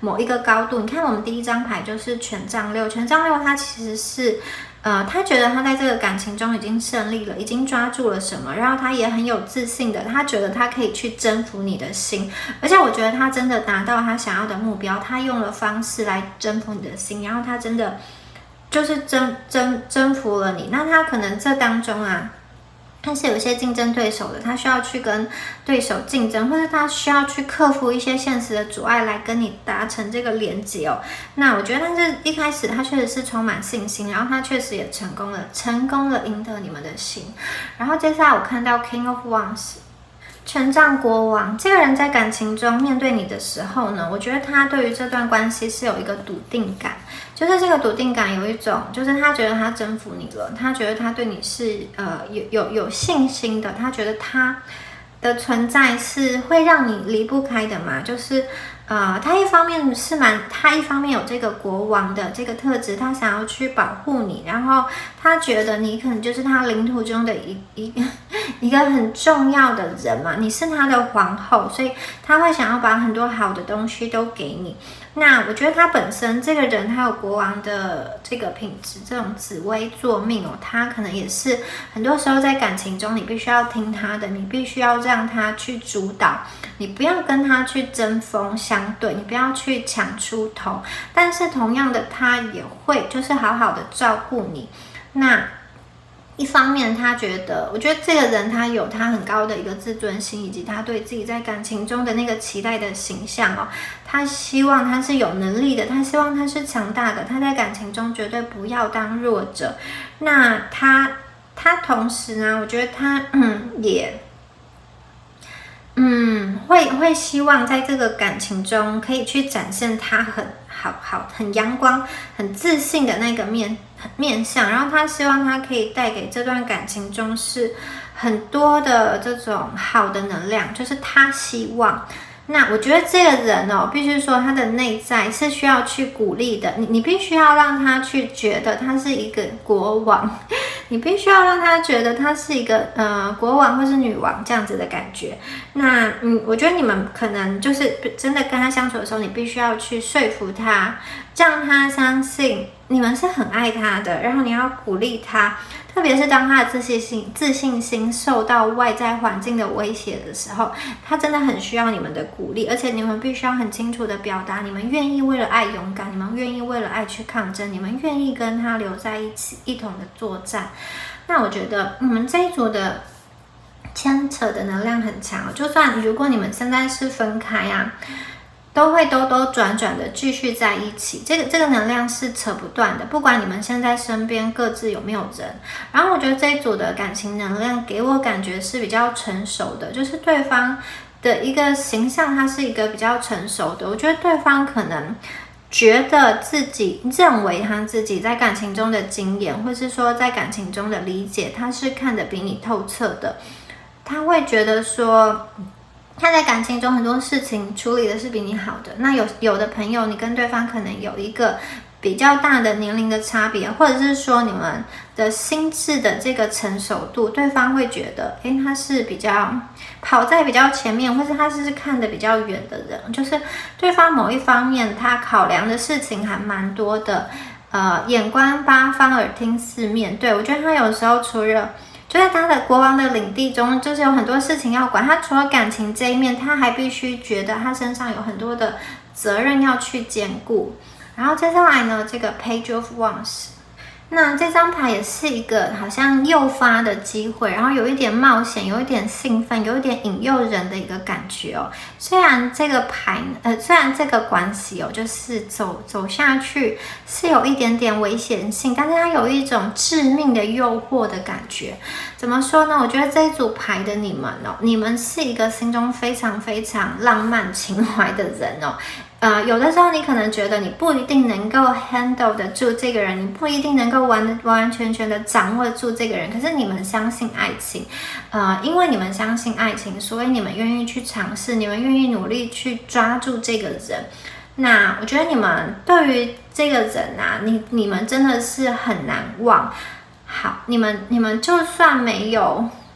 某一个高度。你看我们第一张牌就是权杖六，权杖六它其实是他觉得他在这个感情中已经胜利了，已经抓住了什么，然后他也很有自信的，他觉得他可以去征服你的心，而且我觉得他真的达到他想要的目标，他用了方式来征服你的心，然后他真的就是征服了你。那他可能这当中啊，他是有一些竞争对手的，他需要去跟对手竞争，或者他需要去克服一些现实的阻碍来跟你达成这个连结哦。那我觉得他是一开始他确实是充满信心，然后他确实也成功了赢得你们的心。然后接下来我看到 King of Wands， 权杖国王，这个人在感情中面对你的时候呢，我觉得他对于这段关系是有一个笃定感，就是这个笃定感有一种，就是他觉得他征服你了，他觉得他对你是有信心的，他觉得他的存在是会让你离不开的嘛，就是他一方面有这个国王的这个特质，他想要去保护你，然后他觉得你可能就是他领土中的一个很重要的人嘛，你是他的皇后，所以他会想要把很多好的东西都给你。那我觉得他本身这个人，他有国王的这个品质，这种紫微坐命哦，他可能也是很多时候在感情中，你必须要听他的，你必须要让他去主导，你不要跟他去针锋相对，你不要去抢出头。但是同样的，他也会就是好好的照顾你。那一方面他觉得，我觉得这个人他有他很高的一个自尊心，以及他对自己在感情中的那个期待的形象哦，他希望他是有能力的，他希望他是强大的，他在感情中绝对不要当弱者。那他同时呢，我觉得他也会希望在这个感情中可以去展现他很阳光、很自信的那个面相，然后他希望他可以带给这段感情中是很多的这种好的能量，就是他希望。那我觉得这个人哦，必须说他的内在是需要去鼓励的，你必须要让他去觉得他是一个国王，你必须要让他觉得他是一个国王或是女王这样子的感觉。那我觉得你们可能就是真的跟他相处的时候，你必须要去说服他，让他相信你们是很爱他的，然后你要鼓励他。特别是当他的自信心受到外在环境的威胁的时候，他真的很需要你们的鼓励，而且你们必须要很清楚的表达，你们愿意为了爱勇敢，你们愿意为了爱去抗争，你们愿意跟他留在一起，一同的作战。那我觉得你们这一组的牵扯的能量很强，就算如果你们现在是分开啊，都会兜兜转转的继续在一起，这个能量是扯不断的，不管你们现在身边各自有没有人。然后我觉得这一组的感情能量给我感觉是比较成熟的，就是对方的一个形象，它是一个比较成熟的。我觉得对方可能觉得认为他自己在感情中的经验，或是说在感情中的理解，他是看得比你透彻的。他会觉得说他在感情中很多事情处理的是比你好的。那有的朋友，你跟对方可能有一个比较大的年龄的差别，或者是说你们的心智的这个成熟度，对方会觉得，他是比较跑在比较前面，或是他是看得比较远的人，就是对方某一方面他考量的事情还蛮多的，眼观八方，耳听四面。对，我觉得他有时候除了就在他的国王的领地中，就是有很多事情要管。他除了感情这一面，他还必须觉得他身上有很多的责任要去兼顾。然后接下来呢，这个 Page of Wands， 那这张牌也是一个好像诱发的机会，然后有一点冒险，有一点兴奋，有一点引诱人的一个感觉哦。虽然这个牌，虽然这个关系哦，就是走下去是有一点点危险性，但是它有一种致命的诱惑的感觉。怎么说呢？我觉得这一组牌的你们哦，你们是一个心中非常非常浪漫情怀的人哦。有的时候你可能觉得你不一定能够 handle 得住这个人，你不一定能够完完全全的掌握住这个人，可是你们相信爱情，因为你们相信爱情，所以你们愿意去尝试，你们愿意努力去抓住这个人。那我觉得你们对于这个人啊，你们真的是很难忘。好，你们就算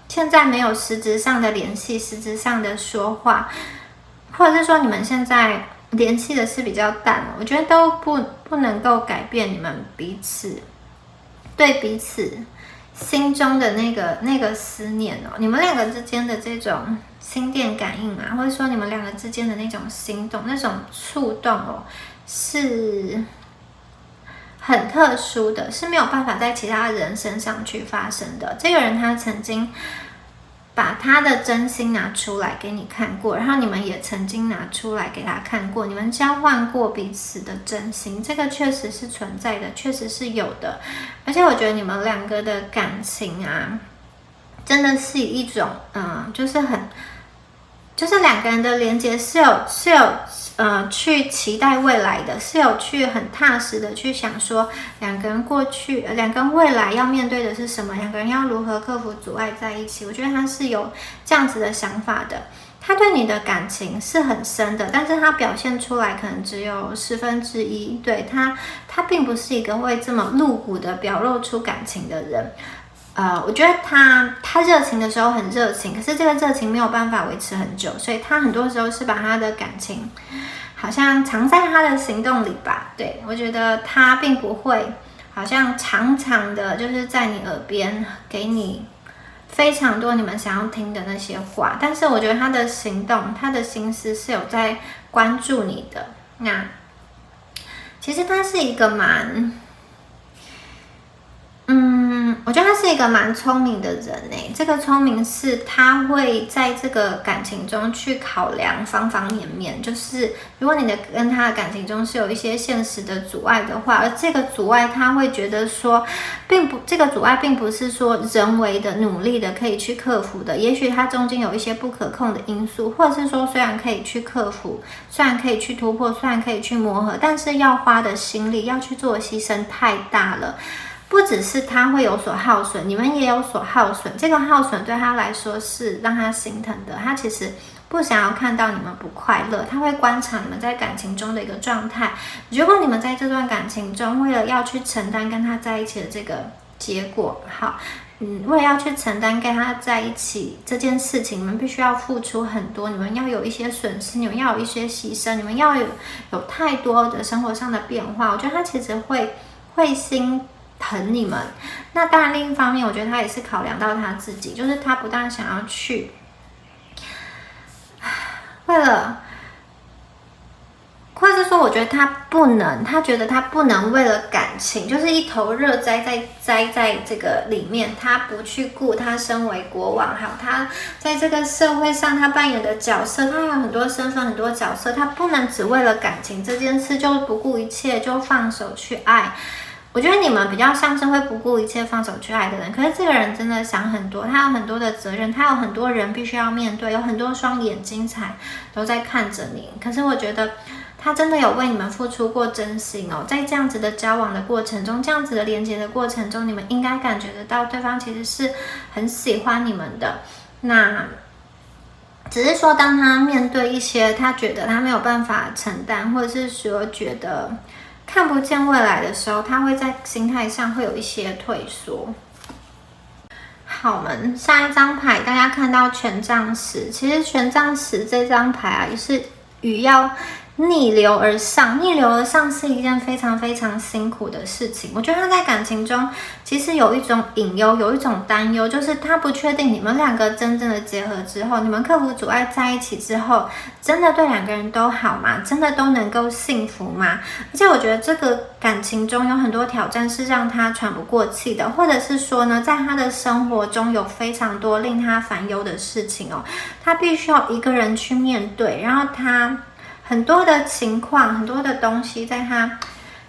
现在没有实质上的联系，实质上的说话，或者是说你们现在联系的是比较淡，我觉得都不能够改变你们彼此对彼此心中的那个思念哦。你们两个之间的这种心电感应啊，或者说你们两个之间的那种心动、那种触动哦，是很特殊的，是没有办法在其他人身上去发生的。这个人他曾经把他的真心拿出来给你看过，然后你们也曾经拿出来给他看过，你们交换过彼此的真心，这个确实是存在的，确实是有的。而且我觉得你们两个的感情啊，真的是一种就是两个人的连接是有去期待未来的，是有去很踏实的去想说两个人未来要面对的是什么，两个人要如何克服阻碍在一起。我觉得他是有这样子的想法的，他对你的感情是很深的，但是他表现出来可能只有1/10。对，他并不是一个会这么露骨的表露出感情的人。我觉得他热情的时候很热情，可是这个热情没有办法维持很久，所以他很多时候是把他的感情好像藏在他的行动里吧。对，我觉得他并不会好像常常的就是在你耳边给你非常多你们想要听的那些话，但是我觉得他的行动，他的心思是有在关注你的。那其实他是一个我觉得他是一个蛮聪明的人欸。这个聪明是他会在这个感情中去考量方方面面，就是如果你跟他的感情中是有一些现实的阻碍的话，而这个阻碍他会觉得说这个阻碍并不是说人为的努力的可以去克服的，也许它中间有一些不可控的因素，或者是说虽然可以去克服，虽然可以去突破，虽然可以去磨合，但是要花的心力要去做的牺牲太大了。不只是他会有所耗损，你们也有所耗损。这个耗损对他来说是让他心疼的，他其实不想要看到你们不快乐，他会观察你们在感情中的一个状态。如果你们在这段感情中为了要去承担跟他在一起的这个结果，为了要去承担跟他在一起这件事情，你们必须要付出很多，你们要有一些损失，你们要有一些牺牲，你们要有太多的生活上的变化。我觉得他其实会心疼你们。那当然另一方面我觉得他也是考量到他自己，就是他不但想要去为了，或者说我觉得他觉得他不能为了感情就是一头热栽在这个里面，他不去顾他身为国王，还有他在这个社会上他扮演的角色，他有很多身份很多角色，他不能只为了感情这件事就不顾一切就放手去爱。我觉得你们比较像是会不顾一切放手去爱的人，可是这个人真的想很多，他有很多的责任，他有很多人必须要面对，有很多双眼睛才都在看着你。可是我觉得他真的有为你们付出过真心哦，在这样子的交往的过程中，这样子的连接的过程中，你们应该感觉得到对方其实是很喜欢你们的。那只是说当他面对一些他觉得他没有办法承担，或者是说觉得看不见未来的时候，他会在心态上会有一些退缩。好，我们下一张牌，大家看到权杖十，其实权杖十这张牌啊，也是鱼要逆流而上，逆流而上是一件非常非常辛苦的事情。我觉得他在感情中其实有一种隐忧，有一种担忧，就是他不确定你们两个真正的结合之后，你们克服阻碍在一起之后，真的对两个人都好吗？真的都能够幸福吗？而且我觉得这个感情中有很多挑战是让他喘不过气的，或者是说呢，在他的生活中有非常多令他烦忧的事情哦，他必须要一个人去面对，然后他很多的情况，很多的东西在他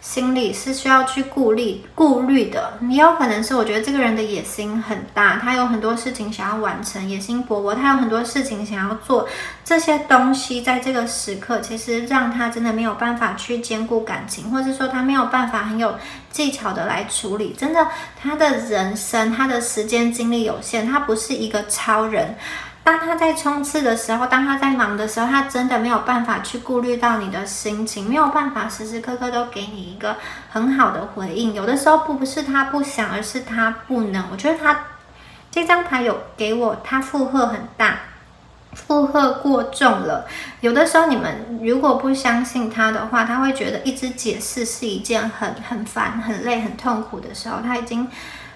心里是需要去顾虑的。也有可能是我觉得这个人的野心很大，他有很多事情想要完成，野心勃勃，他有很多事情想要做，这些东西在这个时刻其实让他真的没有办法去兼顾感情，或者说他没有办法很有技巧的来处理。真的，他的人生，他的时间精力有限，他不是一个超人。当他在冲刺的时候，当他在忙的时候，他真的没有办法去顾虑到你的心情，没有办法时时刻刻都给你一个很好的回应。有的时候不是他不想，而是他不能。我觉得他这张牌有给我，他负荷很大，负荷过重了。有的时候你们如果不相信他的话，他会觉得一直解释是一件很烦、很累、很痛苦的时候，他已经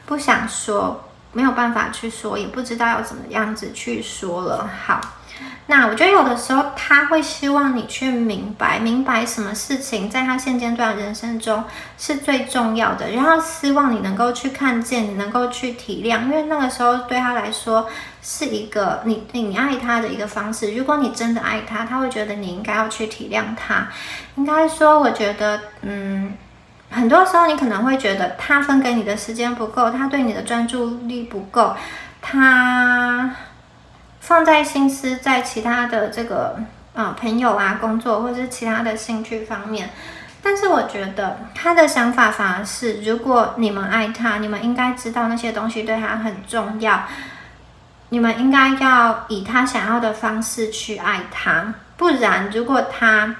不想说。没有办法去说，也不知道要怎么样子去说了。好，那我觉得有的时候他会希望你去明白什么事情在他现阶段人生中是最重要的，然后希望你能够去看见，你能够去体谅，因为那个时候对他来说是一个你爱他的一个方式。如果你真的爱他，他会觉得你应该要去体谅他。应该说，我觉得很多时候你可能会觉得他分给你的时间不够，他对你的专注力不够，他放在心思在其他的这个朋友啊、工作或者是其他的兴趣方面。但是我觉得他的想法反而是，如果你们爱他，你们应该知道那些东西对他很重要，你们应该要以他想要的方式去爱他，不然如果他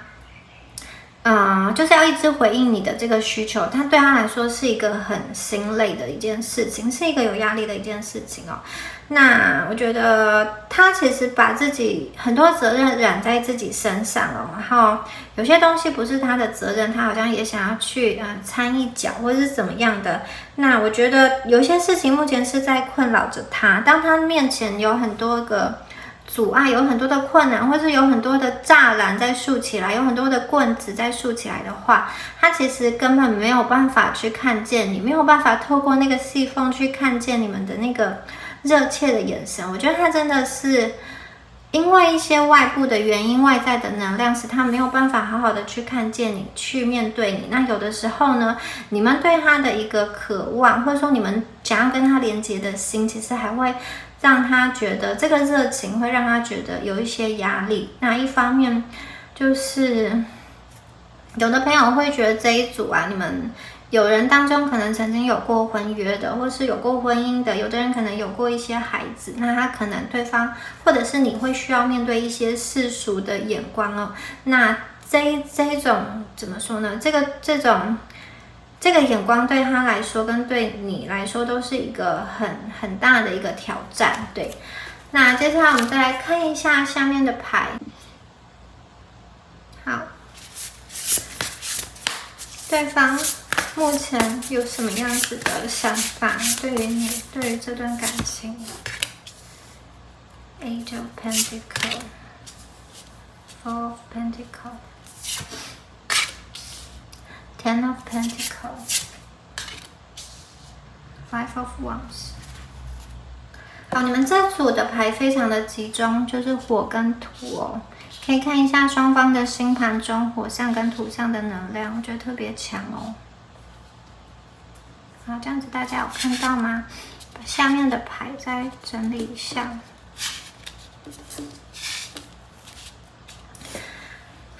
就是要一直回应你的这个需求，他对他来说是一个很心累的一件事情，是一个有压力的一件事情哦。那我觉得他其实把自己很多责任揽在自己身上哦，然后有些东西不是他的责任，他好像也想要去掺一脚或者是怎么样的。那我觉得有些事情目前是在困扰着他，当他面前有很多个阻碍，有很多的困难，或是有很多的栅栏在竖起来，有很多的棍子在竖起来的话，他其实根本没有办法去看见你，没有办法透过那个细缝去看见你们的那个热切的眼神。我觉得他真的是因为一些外部的原因，外在的能量使他没有办法好好的去看见你，去面对你。那有的时候呢，你们对他的一个渴望，或者说你们想要跟他连接的心，其实还会让他觉得这个热情会让他觉得有一些压力。那一方面就是有的朋友会觉得这一组你们有人当中可能曾经有过婚约的，或是有过婚姻的，有的人可能有过一些孩子，那他可能对方或者是你会需要面对一些世俗的眼光哦。那这一种怎么说呢？这个眼光对他来说跟对你来说都是一个很大的一个挑战。对，那接下来我们再来看一下下面的牌。好，对方目前有什么样子的想法？对于你，对于这段感情 ，Eight of Pentacles， Four of Pentacles。Ten of Pentacles， Five of Wands。好，你们这组的牌非常的集中，就是火跟土哦。可以看一下双方的星盘中火象跟土象的能量，我觉得特别强哦。好，这样子大家有看到吗？把下面的牌再整理一下。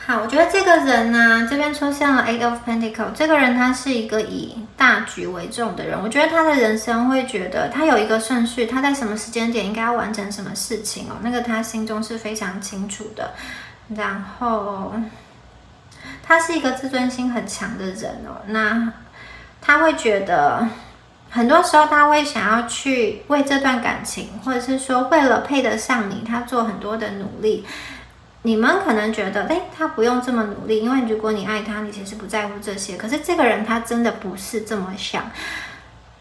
好，我觉得这个人呢，这边出现了 Eight of Pentacles， 这个人他是一个以大局为重的人。我觉得他的人生会觉得他有一个顺序，他在什么时间点应该要完成什么事情哦，那个他心中是非常清楚的。然后他是一个自尊心很强的人哦，那他会觉得很多时候他会想要去为这段感情，或者是说为了配得上你，他做很多的努力。你们可能觉得，他不用这么努力，因为如果你爱他，你其实不在乎这些。可是这个人他真的不是这么想，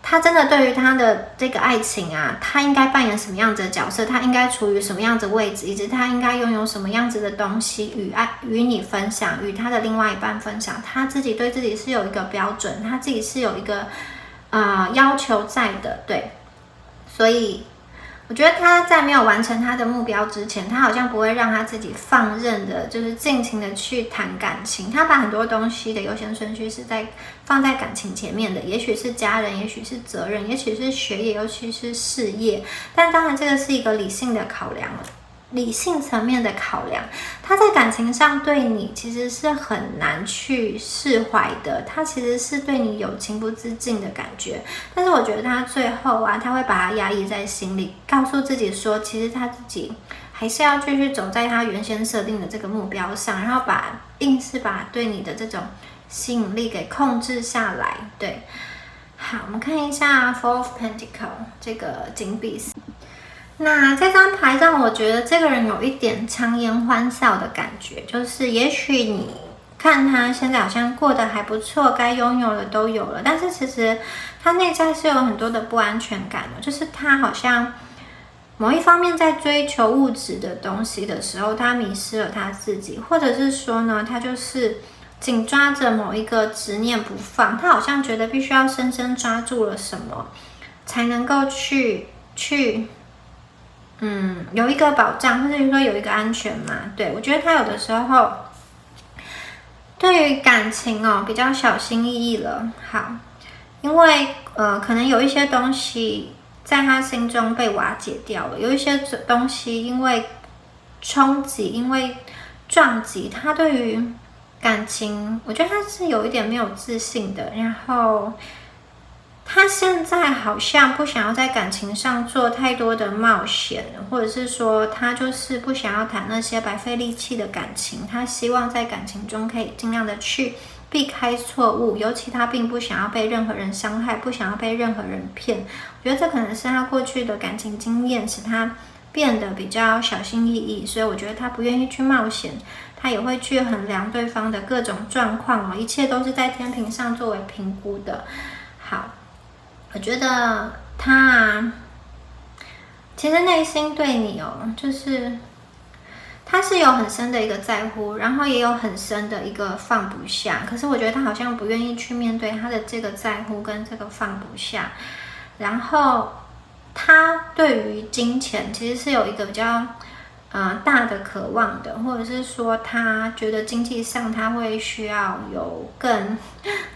他真的对于他的这个爱情啊，他应该扮演什么样子的角色，他应该处于什么样子的位置，以及他应该拥有什么样子的东西与你分享，与他的另外一半分享。他自己对自己是有一个标准，他自己是有一个要求在的，对，所以。我觉得他在没有完成他的目标之前，他好像不会让他自己放任的，就是尽情的去谈感情。他把很多东西的优先顺序是放在感情前面的，也许是家人，也许是责任，也许是学业，尤其是事业。但当然，这个是一个理性的考量了。理性层面的考量，他在感情上对你其实是很难去释怀的，他其实是对你有情不自禁的感觉。但是我觉得他最后啊，他会把它压抑在心里，告诉自己说，其实他自己还是要继续走在他原先设定的这个目标上，然后硬是把对你的这种吸引力给控制下来。对，好，我们看一下 Four of Pentacles 这个金币。那这张牌让我觉得这个人有一点强颜欢笑的感觉，就是也许你看他现在好像过得还不错，该拥有的都有了，但是其实他内在是有很多的不安全感的，就是他好像某一方面在追求物质的东西的时候，他迷失了他自己，或者是说呢，他就是紧抓着某一个执念不放，他好像觉得必须要深深抓住了什么，才能够去有一个保障，或者说有一个安全嘛。对，我觉得他有的时候对于感情比较小心翼翼了。好，因为可能有一些东西在他心中被瓦解掉了，有一些东西因为冲击，因为撞击，他对于感情，我觉得他是有一点没有自信的，然后他现在好像不想要在感情上做太多的冒险，或者是说他就是不想要谈那些白费力气的感情，他希望在感情中可以尽量的去避开错误，尤其他并不想要被任何人伤害，不想要被任何人骗。我觉得这可能是他过去的感情经验使他变得比较小心翼翼，所以我觉得他不愿意去冒险，他也会去衡量对方的各种状况一切都是在天平上作为评估的。好，我觉得他其实内心对你就是他是有很深的一个在乎，然后也有很深的一个放不下，可是我觉得他好像不愿意去面对他的这个在乎跟这个放不下。然后他对于金钱其实是有一个比较大的渴望的，或者是说他觉得经济上他会需要有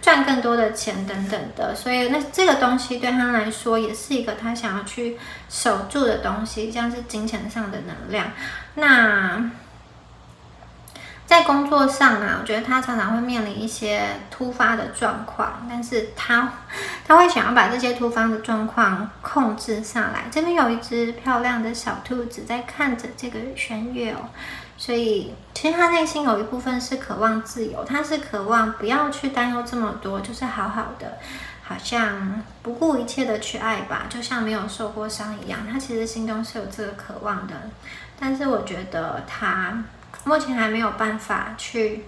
赚更多的钱等等的，所以那这个东西对他来说也是一个他想要去守住的东西，像是金钱上的能量。那在工作上我觉得他常常会面临一些突发的状况，但是他会想要把这些突发的状况控制下来。这边有一只漂亮的小兔子在看着这个弦乐所以其实他内心有一部分是渴望自由，他是渴望不要去担忧这么多，就是好好的，好像不顾一切的去爱吧，就像没有受过伤一样。他其实心中是有这个渴望的，但是我觉得他目前还没有办法去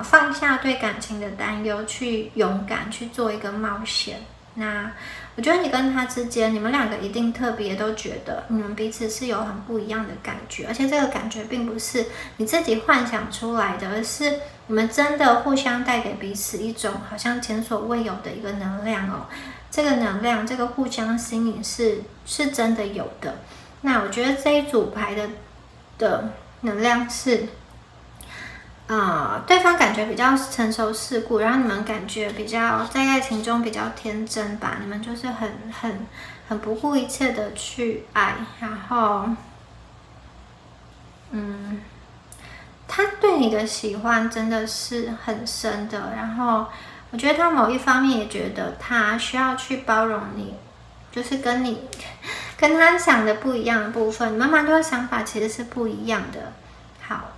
放下对感情的担忧，去勇敢去做一个冒险。那我觉得你跟他之间，你们两个一定特别都觉得你们彼此是有很不一样的感觉，而且这个感觉并不是你自己幻想出来的，而是你们真的互相带给彼此一种好像前所未有的一个能量这个能量，这个互相吸引是真的有的。那我觉得这一组牌的能量是对方感觉比较成熟世故，然后你们感觉比较在爱情中比较天真吧，你们就是很不顾一切的去爱，然后他对你的喜欢真的是很深的，然后我觉得他某一方面也觉得他需要去包容你，就是跟他想的不一样的部分，你们蛮多想法其实是不一样的。好，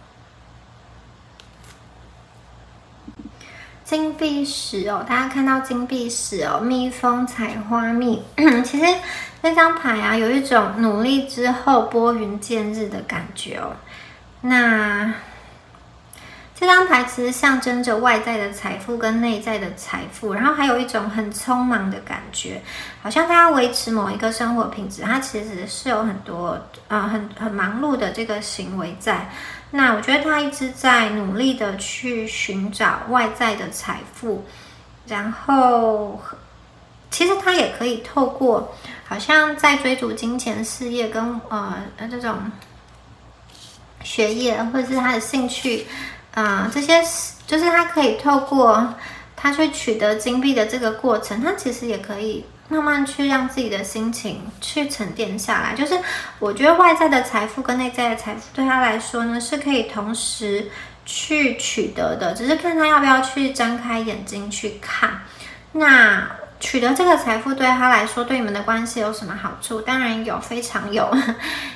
金币十哦，大家看到金币十哦，蜜蜂采花蜜，其实这张牌啊，有一种努力之后拨云见日的感觉哦。那这张牌其实象征着外在的财富跟内在的财富，然后还有一种很匆忙的感觉，好像他要维持某一个生活品质，他其实是有很多很忙碌的这个行为在。那我觉得他一直在努力的去寻找外在的财富，然后其实他也可以透过好像在追逐金钱、事业跟这种学业或者是他的兴趣。这些就是他可以透过他去取得金币的这个过程，他其实也可以慢慢去让自己的心情去沉淀下来。就是我觉得外在的财富跟内在的财富对他来说呢，是可以同时去取得的，只是看他要不要去睁开眼睛去看。那取得这个财富对他来说，对你们的关系有什么好处？当然有，非常有。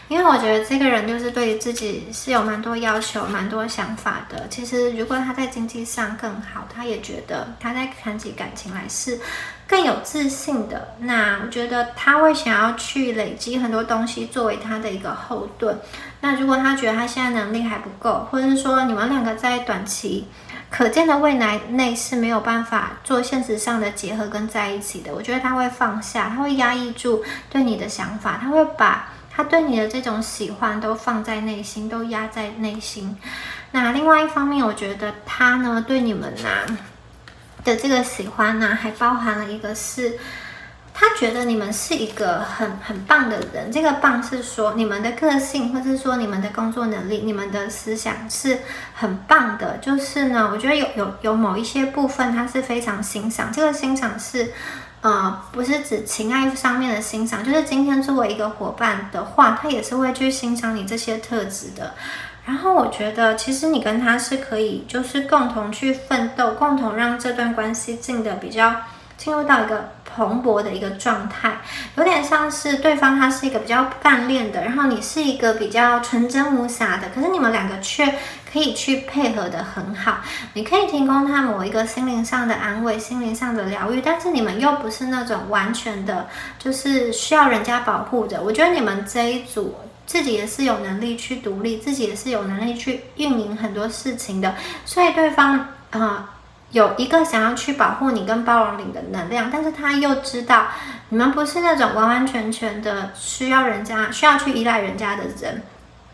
因为我觉得这个人就是对于自己是有蛮多要求、蛮多想法的。其实如果他在经济上更好，他也觉得他在谈起感情来是更有自信的。那我觉得他会想要去累积很多东西作为他的一个后盾。那如果他觉得他现在能力还不够，或者是说你们两个在短期可见的未来内是没有办法做现实上的结合跟在一起的，我觉得他会放下，他会压抑住对你的想法，他会把他对你的这种喜欢都放在内心，都压在内心。那另外一方面，我觉得他呢对你们的这个喜欢还包含了一个是他觉得你们是一个很棒的人。这个棒是说你们的个性，或是说你们的工作能力，你们的思想是很棒的。就是呢，我觉得有某一些部分他是非常欣赏。这个欣赏是不是指情爱上面的欣赏，就是今天作为一个伙伴的话，他也是会去欣赏你这些特质的。然后我觉得其实你跟他是可以就是共同去奋斗，共同让这段关系进入到一个蓬勃的一个状态，有点像是对方他是一个比较干练的，然后你是一个比较纯真无瑕的，可是你们两个却可以去配合的很好。你可以提供他某一个心灵上的安慰，心灵上的疗愈，但是你们又不是那种完全的就是需要人家保护的。我觉得你们这一组自己也是有能力去独立，自己也是有能力去运营很多事情的，所以对方有一个想要去保护你跟包容你的能量，但是他又知道你们不是那种完完全全的需要去依赖人家的人。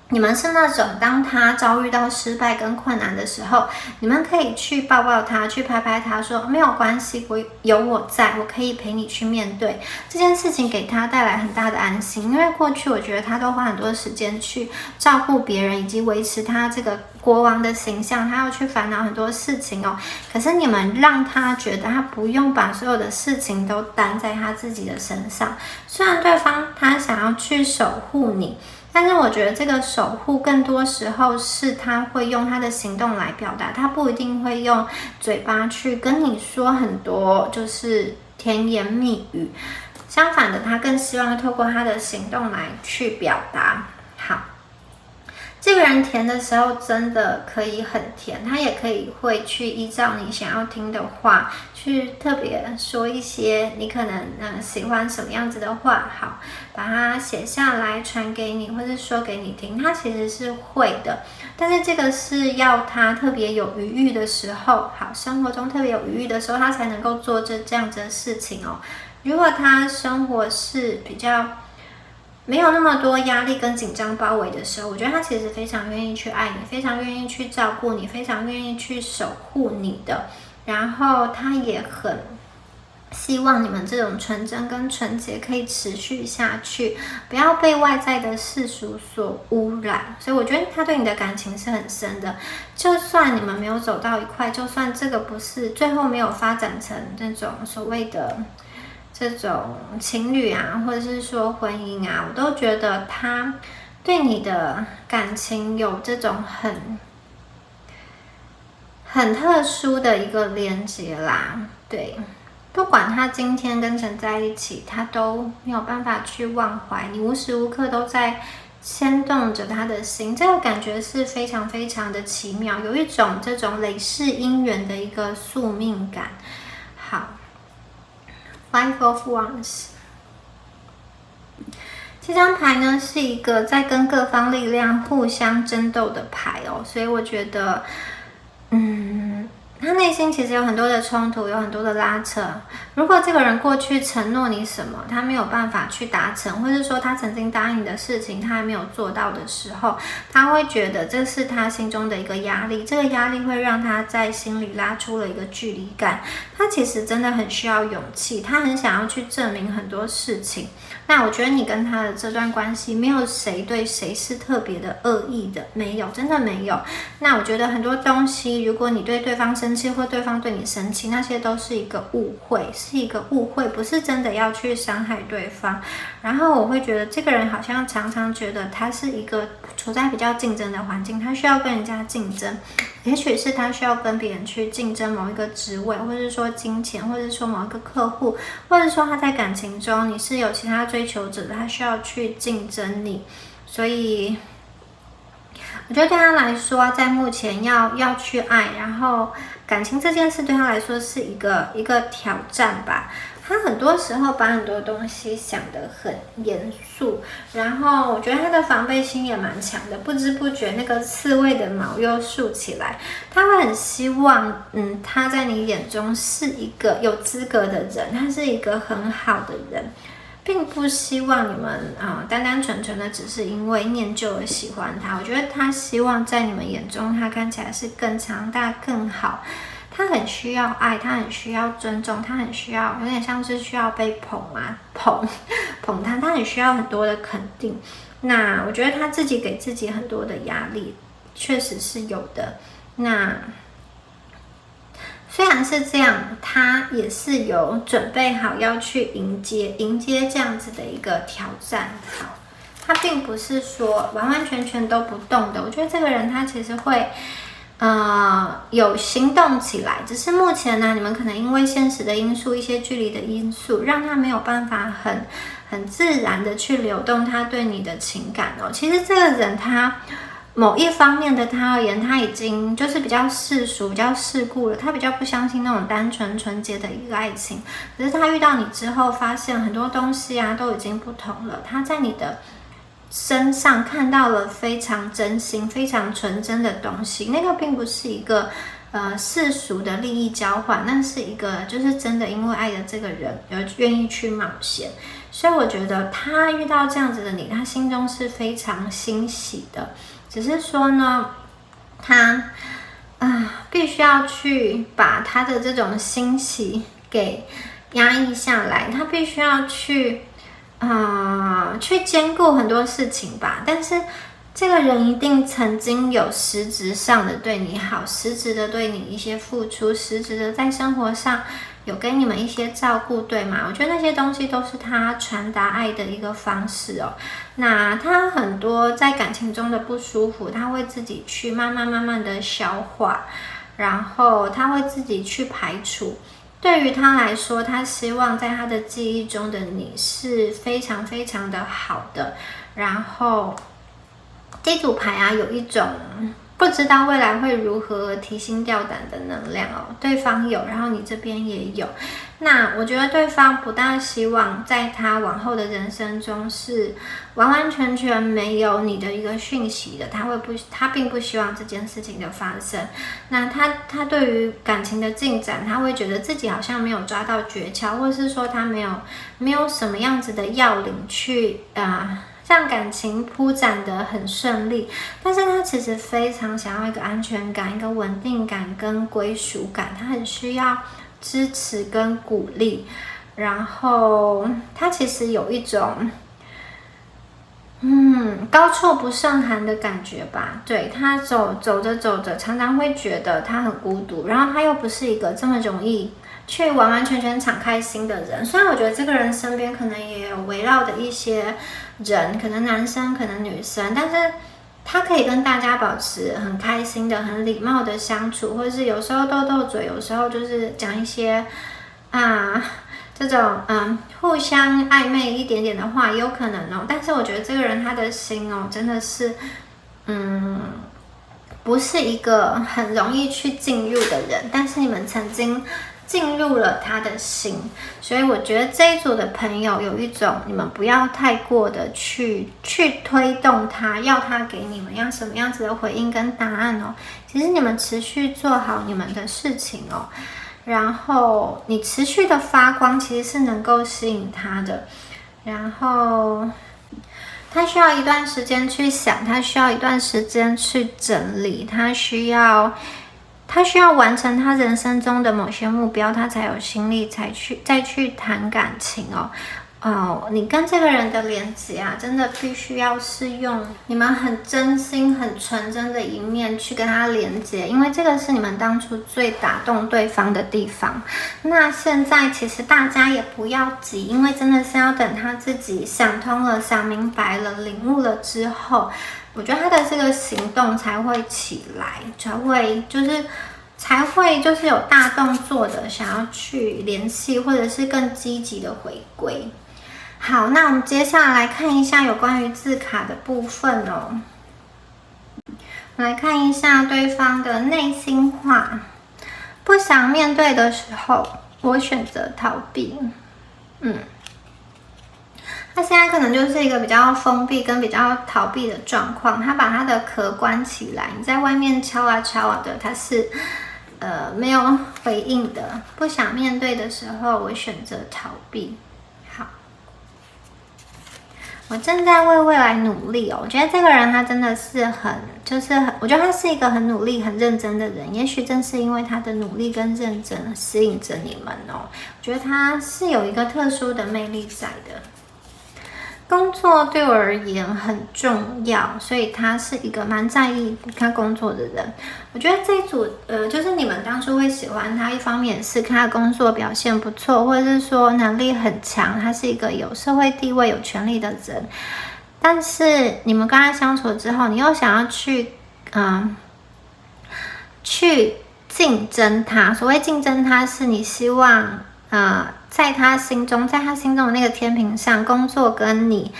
你们是那种当他遭遇到失败跟困难的时候，你们可以去抱抱他，去拍拍他，说没有关系，有我在，我可以陪你去面对这件事情，给他带来很大的安心。因为过去我觉得他都花很多时间去照顾别人，以及维持他这个国王的形象，他要去烦恼很多事情哦。可是你们让他觉得他不用把所有的事情都担在他自己的身上，虽然对方他想要去守护你，但是我觉得这个守护更多时候是他会用他的行动来表达，他不一定会用嘴巴去跟你说很多就是甜言蜜语，相反的他更希望透过他的行动来去表达。好，这个人甜的时候真的可以很甜，他也可以会去依照你想要听的话去特别说一些你可能喜欢什么样子的话，好，把它写下来传给你，或是说给你听，他其实是会的。但是这个是要他特别有余裕的时候，好，生活中特别有余裕的时候，他才能够做这样子的事情哦。如果他生活是比较没有那么多压力跟紧张包围的时候，我觉得他其实非常愿意去爱你，非常愿意去照顾你，非常愿意去守护你的。然后他也很希望你们这种纯真跟纯洁可以持续下去，不要被外在的世俗所污染。所以我觉得他对你的感情是很深的，就算你们没有走到一块，就算这个不是最后没有发展成那种所谓的这种情侣啊，或者是说婚姻啊，我都觉得他对你的感情有这种很特殊的一个连接啦。对，不管他今天跟陈在一起，他都没有办法去忘怀，你无时无刻都在牵动着他的心，这个感觉是非常非常的奇妙，有一种这种累世姻缘的一个宿命感。好 ，Five of Wands。这张牌呢是一个在跟各方力量互相争斗的牌哦，所以我觉得，他内心其实有很多的冲突，有很多的拉扯。如果这个人过去承诺你什么，他没有办法去达成，或是说他曾经答应的事情他还没有做到的时候，他会觉得这是他心中的一个压力，这个压力会让他在心里拉出了一个距离感。他其实真的很需要勇气，他很想要去证明很多事情。那我觉得你跟他的这段关系，没有谁对谁是特别的恶意的，没有，真的没有。那我觉得很多东西，如果你对对方生气，或对方对你生气，那些都是一个误会，是一个误会，不是真的要去伤害对方。然后我会觉得这个人好像常常觉得他是一个处在比较竞争的环境，他需要跟人家竞争，也许是他需要跟别人去竞争某一个职位，或者说金钱，或者说某一个客户，或者说他在感情中你是有其他追求者的，他需要去竞争你。所以我觉得对他来说，在目前要去爱，然后感情这件事对他来说是一个挑战吧。他很多时候把很多东西想得很严肃，然后我觉得他的防备心也蛮强的，不知不觉那个刺猬的毛又竖起来。他会很希望，他在你眼中是一个有资格的人，他是一个很好的人，并不希望你们单单纯纯的只是因为念旧而喜欢他。我觉得他希望在你们眼中，他看起来是更强大、更好。他很需要爱，他很需要尊重，他很需要，有点像是需要被捧他，他很需要很多的肯定。那我觉得他自己给自己很多的压力，确实是有的。那虽然是这样，他也是有准备好要去迎接这样子的一个挑战。好，他并不是说完完全全都不动的。我觉得这个人他其实会有行动起来，只是目前呢，你们可能因为现实的因素、一些距离的因素，让他没有办法很自然的去流动他对你的情感哦。其实这个人他某一方面的他而言，他已经就是比较世俗、比较世故了，他比较不相信那种单纯纯洁的一个爱情。可是他遇到你之后，发现很多东西啊都已经不同了，他在你的身上看到了非常真心、非常纯真的东西，那个并不是一个世俗的利益交换，那是一个就是真的因为爱的这个人而愿意去冒险。所以我觉得他遇到这样子的你，他心中是非常欣喜的，只是说呢，他必须要去把他的这种欣喜给压抑下来，他必须要去兼顾很多事情吧。但是这个人一定曾经有实质上的对你好，实质的对你一些付出，实质的在生活上有给你们一些照顾，对吗？我觉得那些东西都是他传达爱的一个方式哦。那他很多在感情中的不舒服，他会自己去慢慢的消化，然后他会自己去排除。对于他来说，他希望在他的记忆中的你是非常非常的好的。然后这组牌啊，有一种不知道未来会如何提心吊胆的能量哦，对方有，然后你这边也有。那我觉得对方不大希望在他往后的人生中是完完全全没有你的一个讯息的，他并不希望这件事情的发生。那他对于感情的进展，他会觉得自己好像没有抓到诀窍，或是说他没有什么样子的要领去让感情铺展得很顺利，但是他其实非常想要一个安全感、一个稳定感跟归属感，他很需要支持跟鼓励，然后他其实有一种高处不胜寒的感觉吧。对，他走着常常会觉得他很孤独，然后他又不是一个这么容易去完完全全敞开心的人。虽然我觉得这个人身边可能也有围绕的一些人，可能男生可能女生，但是他可以跟大家保持很开心的、很礼貌的相处，或者是有时候斗斗嘴，有时候就是讲一些这种互相暧昧一点点的话也有可能哦。但是我觉得这个人他的心哦，真的是不是一个很容易去进入的人，但是你们曾经进入了他的心，所以我觉得这一组的朋友有一种，你们不要太过的去推动他，要他给你们要什么样子的回应跟答案哦。其实你们持续做好你们的事情哦，然后你持续的发光，其实是能够吸引他的。然后他需要一段时间去想，他需要一段时间去整理，他需要完成他人生中的某些目标，他才有心力再去谈感情哦。你跟这个人的连接啊，真的必须要是用你们很真心、很纯真的一面去跟他连接，因为这个是你们当初最打动对方的地方。那现在其实大家也不要急，因为真的是要等他自己想通了、想明白了、领悟了之后，我觉得他的这个行动才会起来，才会就是有大动作的想要去联系，或者是更积极的回归。好，那我们接下来看一下有关于字卡的部分哦。我来看一下对方的内心话。不想面对的时候，我选择逃避。他现在可能就是一个比较封闭跟比较逃避的状况，他把他的壳关起来，你在外面敲啊敲啊的，他是没有回应的。不想面对的时候，我选择逃避。好，我正在为未来努力哦。我觉得这个人他真的是我觉得他是一个很努力、很认真的人。也许正是因为他的努力跟认真，吸引着你们哦。我觉得他是有一个特殊的魅力在的。工作对我而言很重要，所以他是一个蛮在意他工作的人。我觉得这一组就是你们当初会喜欢他，一方面是他的工作表现不错，或者是说能力很强，他是一个有社会地位、有权力的人。但是你们跟他相处之后，你又想要去竞争他。所谓竞争他，是你希望在他心中的那个天平上，工作跟你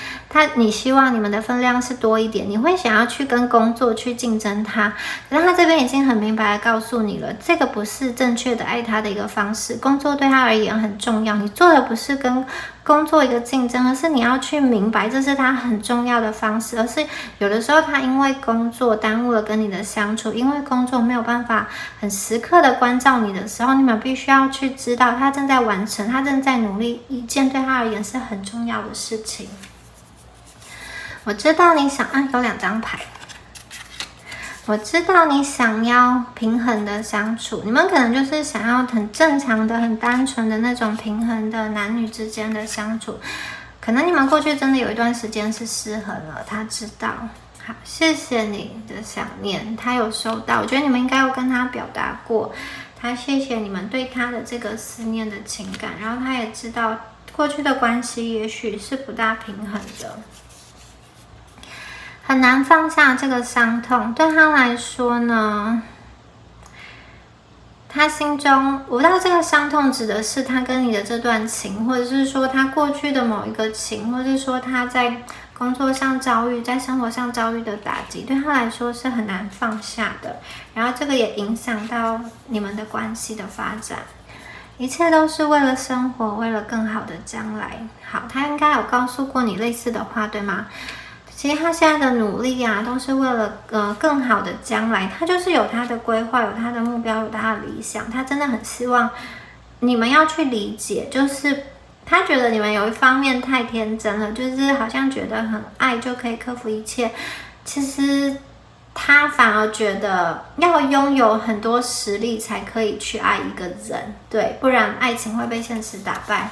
希望你们的分量是多一点，你会想要去跟工作去竞争他。可是他这边已经很明白的告诉你了，这个不是正确的爱他的一个方式。工作对他而言很重要，你做的不是跟工作一个竞争，而是你要去明白这是他很重要的方式。而是有的时候他因为工作耽误了跟你的相处，因为工作没有办法很时刻的关照你的时候，你们必须要去知道他正在完成，他正在努力一件对他而言是很重要的事情。我知道你想有2张牌。我知道你想要平衡的相处，你们可能就是想要很正常的、很单纯的那种平衡的男女之间的相处。可能你们过去真的有一段时间是失衡了，他知道。好，谢谢你的想念，他有收到。我觉得你们应该有跟他表达过，他谢谢你们对他的这个思念的情感，然后他也知道过去的关系也许是不大平衡的。很难放下这个伤痛，对他来说呢，他心中，我不知道这个伤痛指的是他跟你的这段情，或者是说他过去的某一个情，或者是说他在工作上遭遇，在生活上遭遇的打击，对他来说是很难放下的。然后这个也影响到你们的关系的发展，一切都是为了生活，为了更好的将来。好，他应该有告诉过你类似的话，对吗？其实他现在的努力啊，都是为了更好的将来。他就是有他的规划，有他的目标，有他的理想。他真的很希望你们要去理解，就是他觉得你们有一方面太天真了，就是好像觉得很爱就可以克服一切。其实他反而觉得要拥有很多实力才可以去爱一个人，对，不然爱情会被现实打败。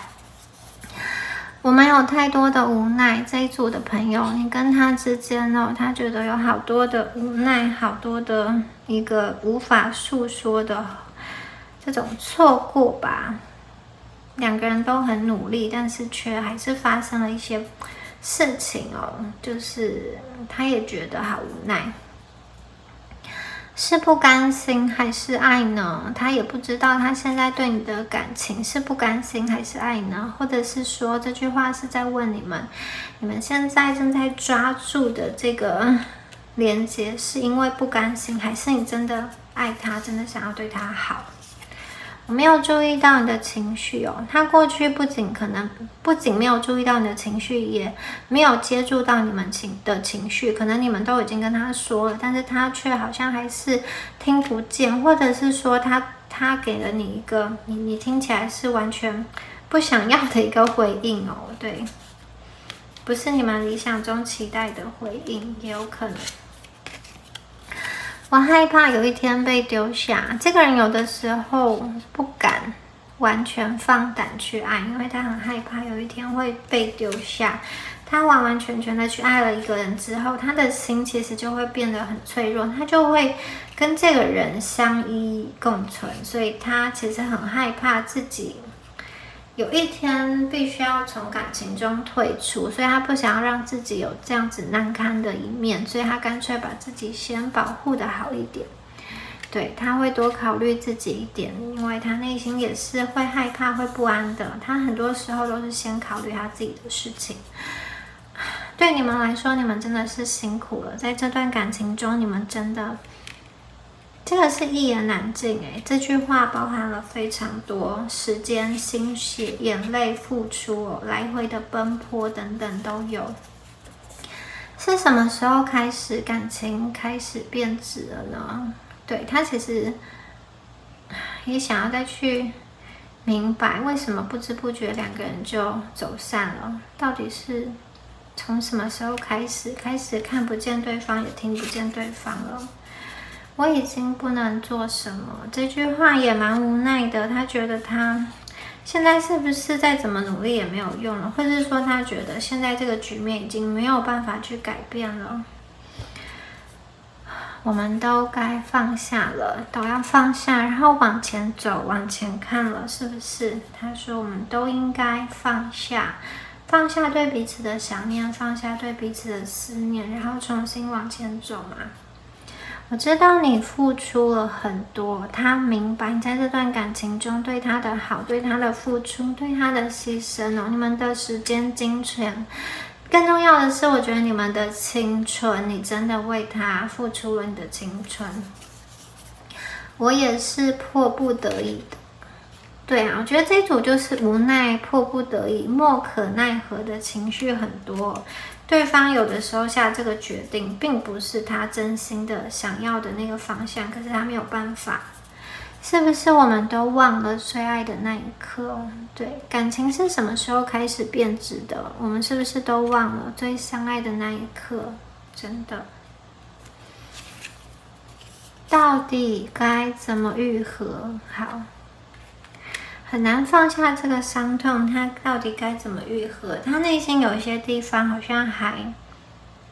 我们有太多的无奈，这一组的朋友，你跟他之间他觉得有好多的无奈，好多的一个无法诉说的这种错过吧。2个人都很努力，但是却还是发生了一些事情哦，就是他也觉得好无奈。是不甘心还是爱呢？他也不知道他现在对你的感情是不甘心还是爱呢？或者是说这句话是在问你们现在正在抓住的这个连接是因为不甘心，还是你真的爱他，真的想要对他好？我没有注意到你的情绪哦，他过去不仅没有注意到你的情绪，也没有接触到你们的情绪，可能你们都已经跟他说了，但是他却好像还是听不见，或者是说他给了你一个你听起来是完全不想要的一个回应哦，对，不是你们理想中期待的回应，也有可能。我害怕有一天被丢下。这个人有的时候不敢完全放胆去爱，因为他很害怕有一天会被丢下。他完完全全的去爱了一个人之后，他的心其实就会变得很脆弱，他就会跟这个人相依共存，所以他其实很害怕自己有一天必须要从感情中退出，所以他不想要让自己有这样子难堪的一面，所以他干脆把自己先保护的好一点。对，他会多考虑自己一点，因为他内心也是会害怕会不安的，他很多时候都是先考虑他自己的事情。对你们来说，你们真的是辛苦了，在这段感情中，你们真的这个是一言难尽诶，这句话包含了非常多时间、心血、眼泪、付出哦，来回的奔波等等都有。是什么时候开始感情开始变质了呢？对，他其实也想要再去明白为什么不知不觉两个人就走散了，到底是从什么时候开始看不见对方也听不见对方了。我已经不能做什么，这句话也蛮无奈的。他觉得他现在是不是再怎么努力也没有用了，或者是说他觉得现在这个局面已经没有办法去改变了。我们都该放下了，都要放下，然后往前走，往前看了，是不是？他说我们都应该放下，放下对彼此的想念，放下对彼此的思念，然后重新往前走嘛。我知道你付出了很多，他明白你在这段感情中对他的好，对他的付出，对他的牺牲哦，你们的时间、金钱，更重要的是，我觉得你们的青春，你真的为他付出了你的青春。我也是迫不得已的，对啊，我觉得这一组就是无奈、迫不得已、莫可奈何的情绪很多。对方有的时候下这个决定，并不是他真心的想要的那个方向，可是他没有办法。是不是我们都忘了最爱的那一刻？对，感情是什么时候开始变质的？我们是不是都忘了最相爱的那一刻？真的，到底该怎么愈合？好。很难放下这个伤痛，他到底该怎么愈合？他内心有一些地方好像还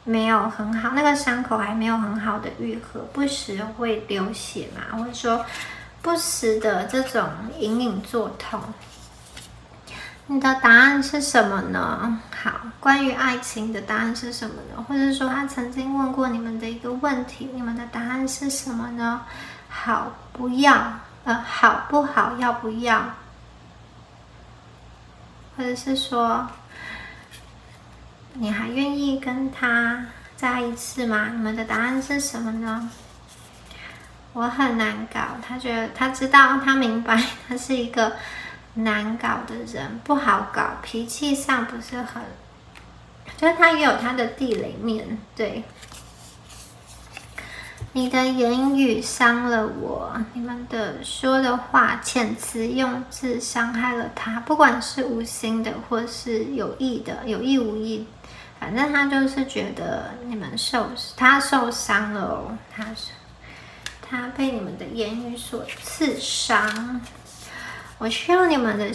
没有很好，那个伤口还没有很好的愈合，不时会流血嘛，或者说不时的这种隐隐作痛。你的答案是什么呢？好，关于爱情的答案是什么呢？或者说他曾经问过你们的一个问题，你们的答案是什么呢？好，不要，好不好？要不要？或者是说，你还愿意跟他再一次吗？你们的答案是什么呢？我很难搞，他觉得他知道，他明白，他是一个难搞的人，不好搞，脾气上不是很，就是他也有他的地雷面，对。你的言语伤了我，你们的说的话遣词用字伤害了他，不管是无心的或是有意的，有意无意，反正他就是觉得你们他受伤了哦，他被你们的言语所刺伤。我需要你的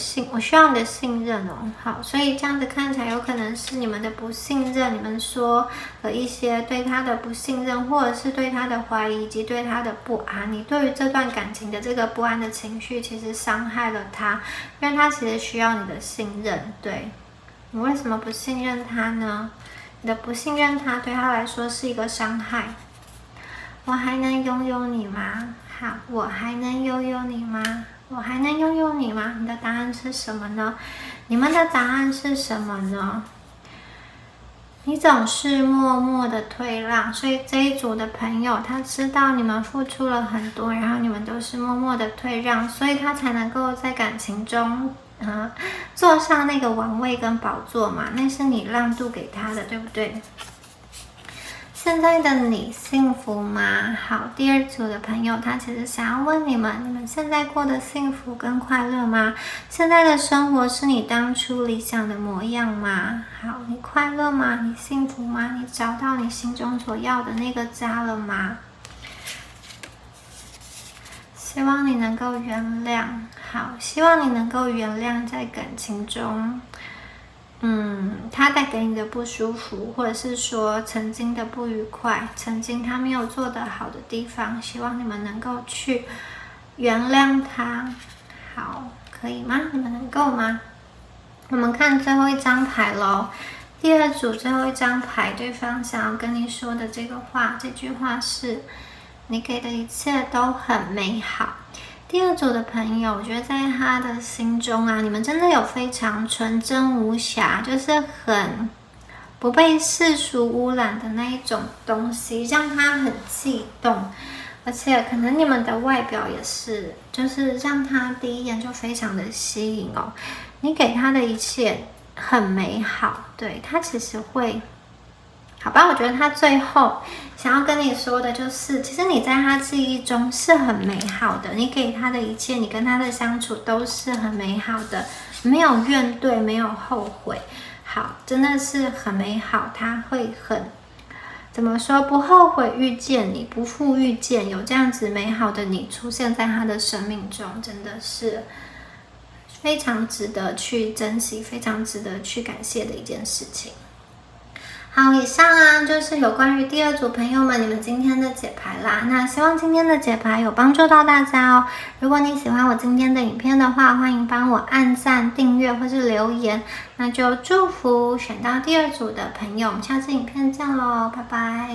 信任哦。好，所以这样子看起来有可能是你们的不信任，你们说了一些对他的不信任，或者是对他的怀疑以及对他的不安。你对于这段感情的这个不安的情绪，其实伤害了他，因为他其实需要你的信任。对，你为什么不信任他呢？你的不信任他对他来说是一个伤害。我还能拥有你吗？好，我还能拥有你吗？我还能拥有你吗？你的答案是什么呢？你们的答案是什么呢？你总是默默的退让，所以这一组的朋友他知道你们付出了很多，然后你们都是默默的退让，所以他才能够在感情中坐上那个王位跟宝座嘛，那是你让渡给他的，对不对？现在的你幸福吗？好，第二组的朋友他其实想要问你们现在过得幸福跟快乐吗？现在的生活是你当初理想的模样吗？好，你快乐吗？你幸福吗？你找到你心中所要的那个家了吗？希望你能够原谅。好，希望你能够原谅在感情中他带给你的不舒服，或者是说曾经的不愉快，曾经他没有做得好的地方，希望你们能够去原谅他。好，可以吗？你们能够吗？我们看最后一张牌咯。第二组最后一张牌，对方想要跟你说的这个话，这句话是：你给的一切都很美好。第二组的朋友，我觉得在他的心中啊，你们真的有非常纯真无瑕，就是很不被世俗污染的那一种东西，让他很悸动。而且可能你们的外表也是，就是让他第一眼就非常的吸引哦。你给他的一切很美好，对，他其实会好吧，我觉得他最后想要跟你说的就是，其实你在他记忆中是很美好的，你给他的一切，你跟他的相处都是很美好的，没有怨怼，没有后悔，好，真的是很美好。他会很怎么说，不后悔遇见你，不负遇见，有这样子美好的你出现在他的生命中，真的是非常值得去珍惜，非常值得去感谢的一件事情。好，以上啊就是有关于第二组朋友们你们今天的解牌啦。那希望今天的解牌有帮助到大家哦。如果你喜欢我今天的影片的话，欢迎帮我按赞、订阅或是留言。那就祝福选到第二组的朋友，我们下次影片见咯，拜拜。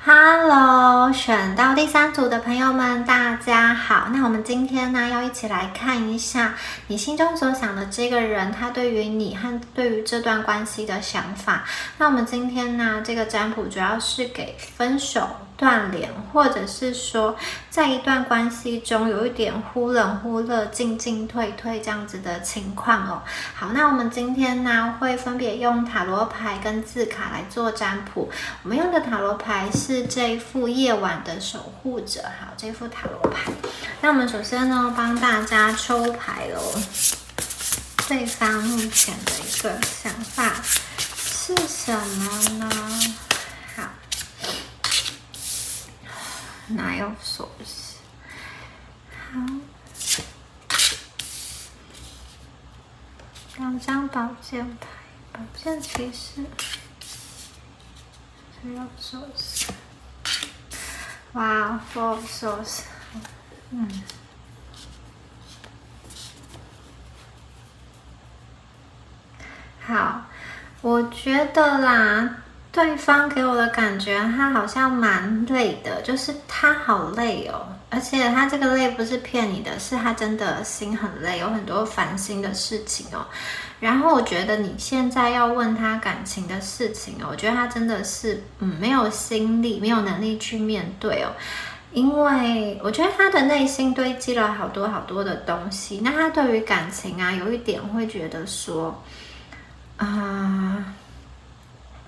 Hello， 选到第三组的朋友们，大家好。那我们今天呢，要一起来看一下你心中所想的这个人，他对于你和对于这段关系的想法。那我们今天呢，这个占卜主要是给分手、断联，或者是说在一段关系中有一点忽冷忽热、进进退退这样子的情况哦。好，那我们今天呢，会分别用塔罗牌跟字卡来做占卜。我们用的塔罗牌是这一副夜晚的守护者。好，这副塔罗牌。那我们首先呢，帮大家抽牌咯。对方目前的一个想法是什么呢？好。哪有锁匙？好，两张宝剑牌，宝剑骑士，还有锁匙。哇 ，Four of Swords， 好，我觉得啦。对方给我的感觉，他好像蛮累的，就是他好累哦，而且他这个累不是骗你的，是他真的心很累，有很多烦心的事情哦。然后我觉得你现在要问他感情的事情哦，我觉得他真的是没有心力，没有能力去面对哦。因为我觉得他的内心堆积了好多好多的东西，那他对于感情啊，有一点会觉得说，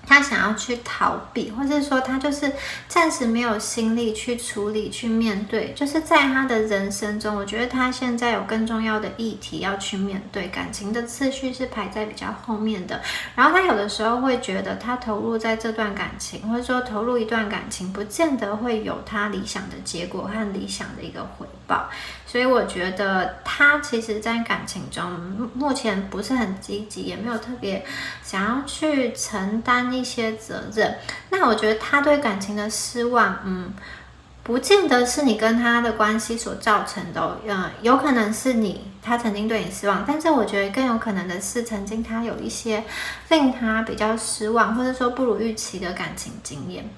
他想要去逃避，或者说他就是暂时没有心力去处理、去面对，就是在他的人生中，我觉得他现在有更重要的议题要去面对，感情的次序是排在比较后面的。然后他有的时候会觉得，他投入在这段感情，或者说投入一段感情，不见得会有他理想的结果和理想的一个回报。所以我觉得他其实在感情中目前不是很积极，也没有特别想要去承担一些责任。那我觉得他对感情的失望，不见得是你跟他的关系所造成的有可能是他曾经对你失望，但是我觉得更有可能的是曾经他有一些令他比较失望或者说不如预期的感情经验，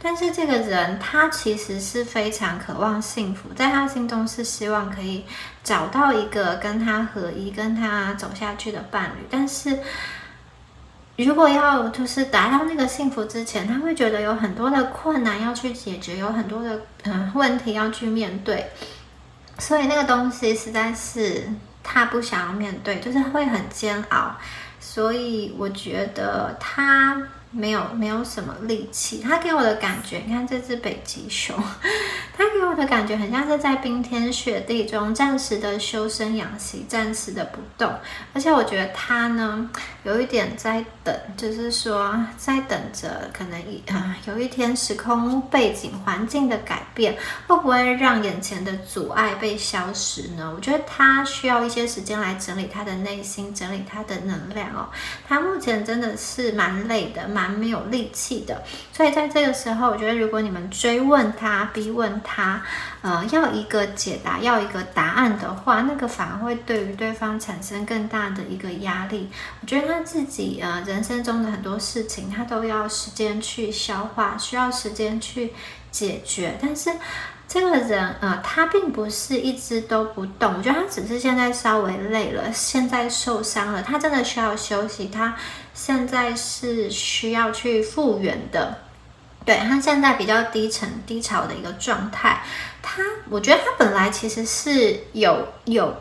但是这个人他其实是非常渴望幸福，在他心中是希望可以找到一个跟他合一跟他走下去的伴侣，但是如果要就是达到那个幸福之前，他会觉得有很多的困难要去解决，有很多的问题要去面对，所以那个东西实在是他不想要面对，就是会很煎熬，所以我觉得他没有什么力气。他给我的感觉，你看这只北极熊，他给我的感觉很像是在冰天雪地中暂时的修身养息，暂时的不动。而且我觉得他呢，有一点在等，就是说在等着可能有一天时空背景环境的改变，会不会让眼前的阻碍被消失呢？我觉得他需要一些时间来整理他的内心，整理他的能量哦。他目前真的是蛮累的，蛮没有力气的，所以在这个时候，我觉得如果你们追问他、逼问他，要一个解答、要一个答案的话，那个反而会对于对方产生更大的一个压力。我觉得他自己人生中的很多事情，他都要时间去消化，需要时间去解决，但是这个人他并不是一直都不动，我觉得他只是现在稍微累了，现在受伤了，他真的需要休息，他现在是需要去复原的。对，他现在比较低潮的一个状态，我觉得他本来其实是有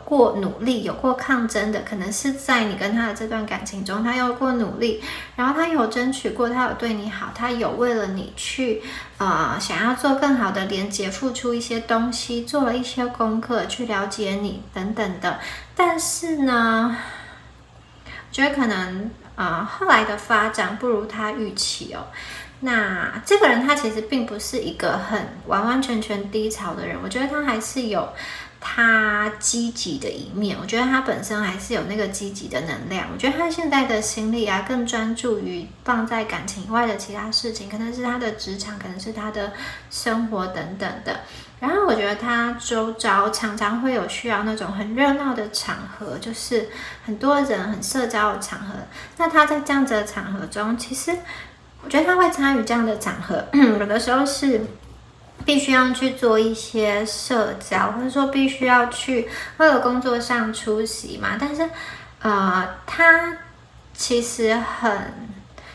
过努力，有过抗争的，可能是在你跟他的这段感情中，他有过努力，然后他有争取过，他有对你好，他有为了你去想要做更好的连接，付出一些东西，做了一些功课去了解你等等的，但是呢，我觉得可能后来的发展不如他预期哦。那这个人他其实并不是一个很完完全全低潮的人，我觉得他还是有他积极的一面，我觉得他本身还是有那个积极的能量，我觉得他现在的心力更专注于放在感情以外的其他事情，可能是他的职场，可能是他的生活等等的。然后我觉得他周遭常常会有需要那种很热闹的场合，就是很多人很社交的场合，那他在这样子的场合中，其实我觉得他会参与这样的场合，有的时候是必须要去做一些社交，或者说必须要去为了工作上出席嘛。但是，他其实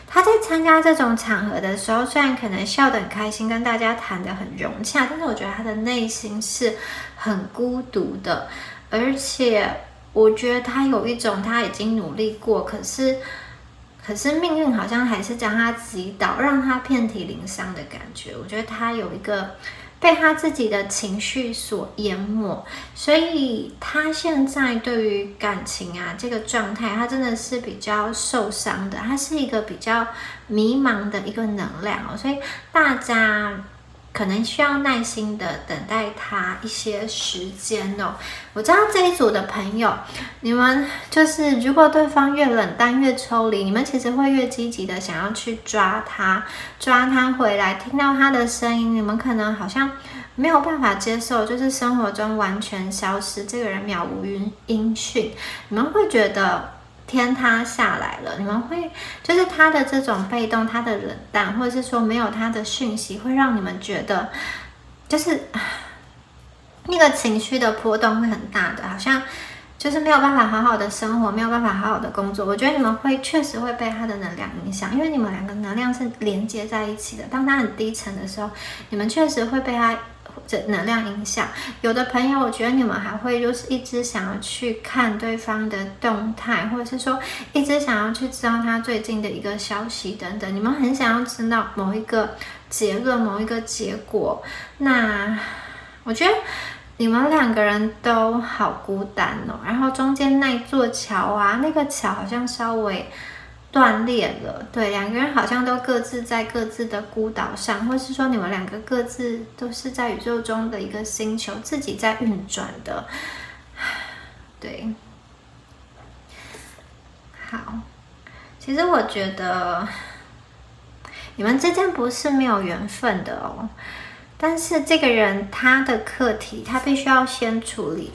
他在参加这种场合的时候，虽然可能笑得很开心，跟大家谈得很融洽，但是我觉得他的内心是很孤独的，而且我觉得他有一种他已经努力过，可是命运好像还是将他击倒，让他遍体鳞伤的感觉。我觉得他有一个被他自己的情绪所淹没，所以他现在对于感情这个状态，他真的是比较受伤的，他是一个比较迷茫的一个能量哦，所以大家可能需要耐心的等待他一些时间哦。我知道这一组的朋友，你们就是如果对方越冷淡越抽离，你们其实会越积极的想要去抓他回来，听到他的声音，你们可能好像没有办法接受，就是生活中完全消失，这个人渺无音讯，你们会觉得天塌下来了，你们会就是他的这种被动，他的冷淡，或者是说没有他的讯息，会让你们觉得就是那个情绪的波动会很大的，好像就是没有办法好好的生活，没有办法好好的工作。我觉得你们确实会被他的能量影响，因为你们两个能量是连接在一起的。当他很低沉的时候，你们确实会被他能量影响。有的朋友，我觉得你们还会就是一直想要去看对方的动态，或者是说一直想要去知道他最近的一个消息等等。你们很想要知道某一个结论，某一个结果。那我觉得你们两个人都好孤单哦。然后中间那座桥那个桥好像稍微断裂了，对，两个人好像都各自在各自的孤岛上，或是说你们两个各自都是在宇宙中的一个星球，自己在运转的。对，好，其实我觉得你们之间不是没有缘分的哦。但是这个人他的课题，他必须要先处理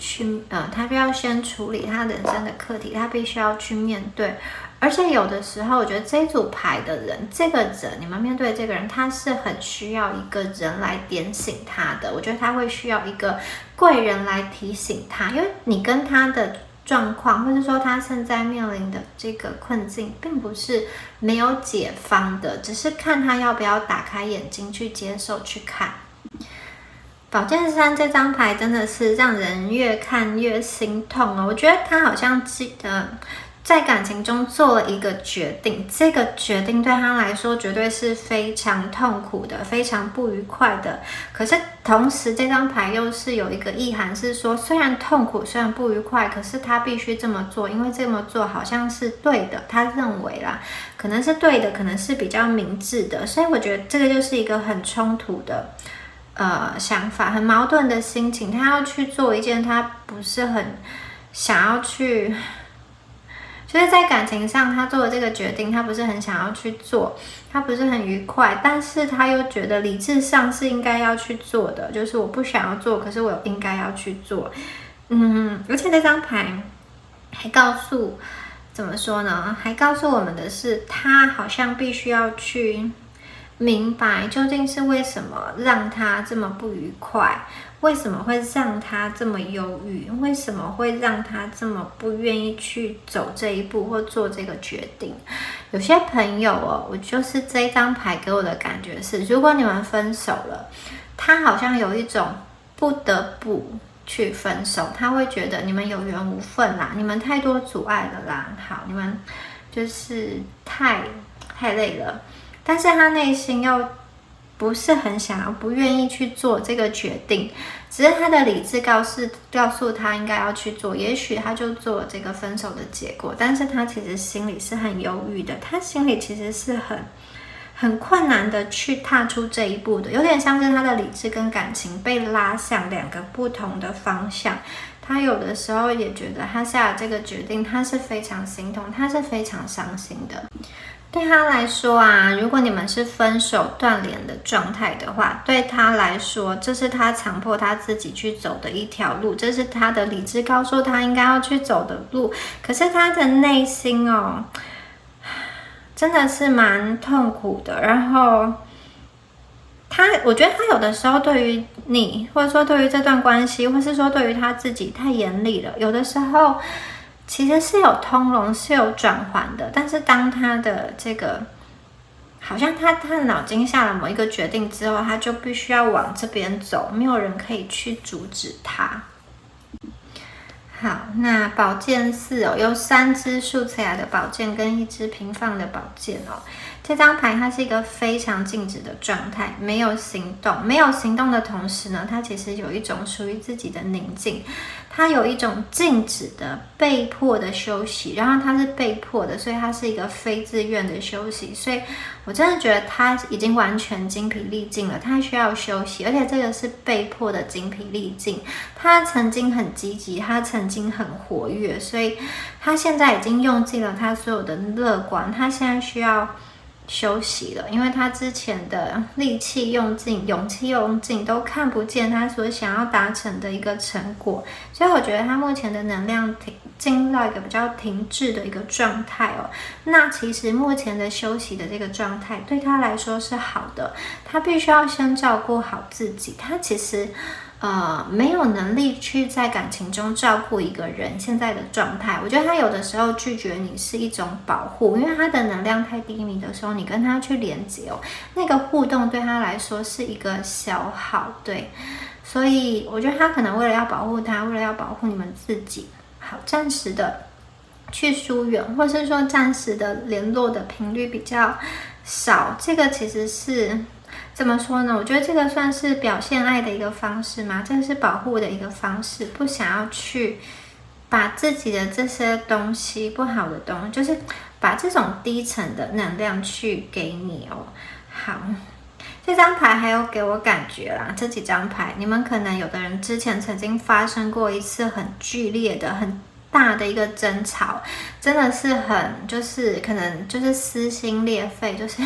他必须要先处理他人生的课题，他必须要去面对。而且有的时候，我觉得这组牌的人，这个人，你们面对这个人，他是很需要一个人来点醒他的。我觉得他会需要一个贵人来提醒他，因为你跟他的状况，或者说他现在面临的这个困境，并不是没有解方的，只是看他要不要打开眼睛去接受、去看。宝剑三这张牌真的是让人越看越心痛哦。我觉得他好像在感情中做了一个决定，这个决定对他来说绝对是非常痛苦的，非常不愉快的。可是同时这张牌又是有一个意涵，是说虽然痛苦，虽然不愉快，可是他必须这么做，因为这么做好像是对的，他认为啦，可能是对的，可能是比较明智的。所以我觉得这个就是一个很冲突的想法，很矛盾的心情。他要去做一件他不是很想要去，就是在感情上他做的这个决定，他不是很想要去做，他不是很愉快，但是他又觉得理智上是应该要去做的，就是我不想要做，可是我应该要去做。而且这张牌还告诉，怎么说呢？还告诉我们的是，他好像必须要去明白究竟是为什么让他这么不愉快，为什么会让他这么忧郁，为什么会让他这么不愿意去走这一步或做这个决定。有些朋友我就是这一张牌给我的感觉是，如果你们分手了，他好像有一种不得不去分手，他会觉得你们有缘无分啦，你们太多阻碍了啦，好，你们就是太累了。但是他内心又不是很想要，不愿意去做这个决定，只是他的理智告诉他应该要去做，也许他就做了这个分手的结果，但是他其实心里是很忧郁的，他心里其实是很困难的去踏出这一步的，有点像是他的理智跟感情被拉向两个不同的方向。他有的时候也觉得他下了这个决定，他是非常心痛，他是非常伤心的。对他来说啊，如果你们是分手断联的状态的话，对他来说，这是他强迫他自己去走的一条路，这是他的理智告诉他应该要去走的路。可是他的内心真的是蛮痛苦的。然后我觉得他有的时候对于你，或者说对于这段关系，或是说对于他自己太严厉了，有的时候其实是有通融，是有转圜的。但是当他的这个好像他的脑筋下了某一个决定之后，他就必须要往这边走，没有人可以去阻止他。好，那宝剑四有3支竖起来的宝剑跟1支平放的宝剑这张牌它是一个非常静止的状态，没有行动。没有行动的同时呢，它其实有一种属于自己的宁静，它有一种静止的被迫的休息，然后它是被迫的，所以它是一个非自愿的休息。所以我真的觉得他已经完全精疲力尽了，他需要休息，而且这个是被迫的精疲力尽。他曾经很积极，他曾经很活跃，所以他现在已经用尽了他所有的乐观，他现在需要休息了，因为他之前的力气用尽，勇气用尽，都看不见他所想要达成的一个成果。所以我觉得他目前的能量进入到一个比较停滞的一个状态那其实目前的休息的这个状态对他来说是好的，他必须要先照顾好自己。他其实没有能力去在感情中照顾一个人现在的状态。我觉得他有的时候拒绝你是一种保护，因为他的能量太低迷的时候，你跟他去连接那个互动对他来说是一个消耗。对，所以我觉得他可能为了要保护他，为了要保护你们自己，好，暂时的去疏远，或是说暂时的联络的频率比较少。这个其实是怎么说呢？我觉得这个算是表现爱的一个方式吗？这个是保护的一个方式，不想要去把自己的这些东西，不好的东西，就是把这种低层的能量去给你好，这张牌还有给我感觉啦，这几张牌，你们可能有的人之前曾经发生过一次很剧烈的、很大的一个争吵，真的是很就是可能就是撕心裂肺，就是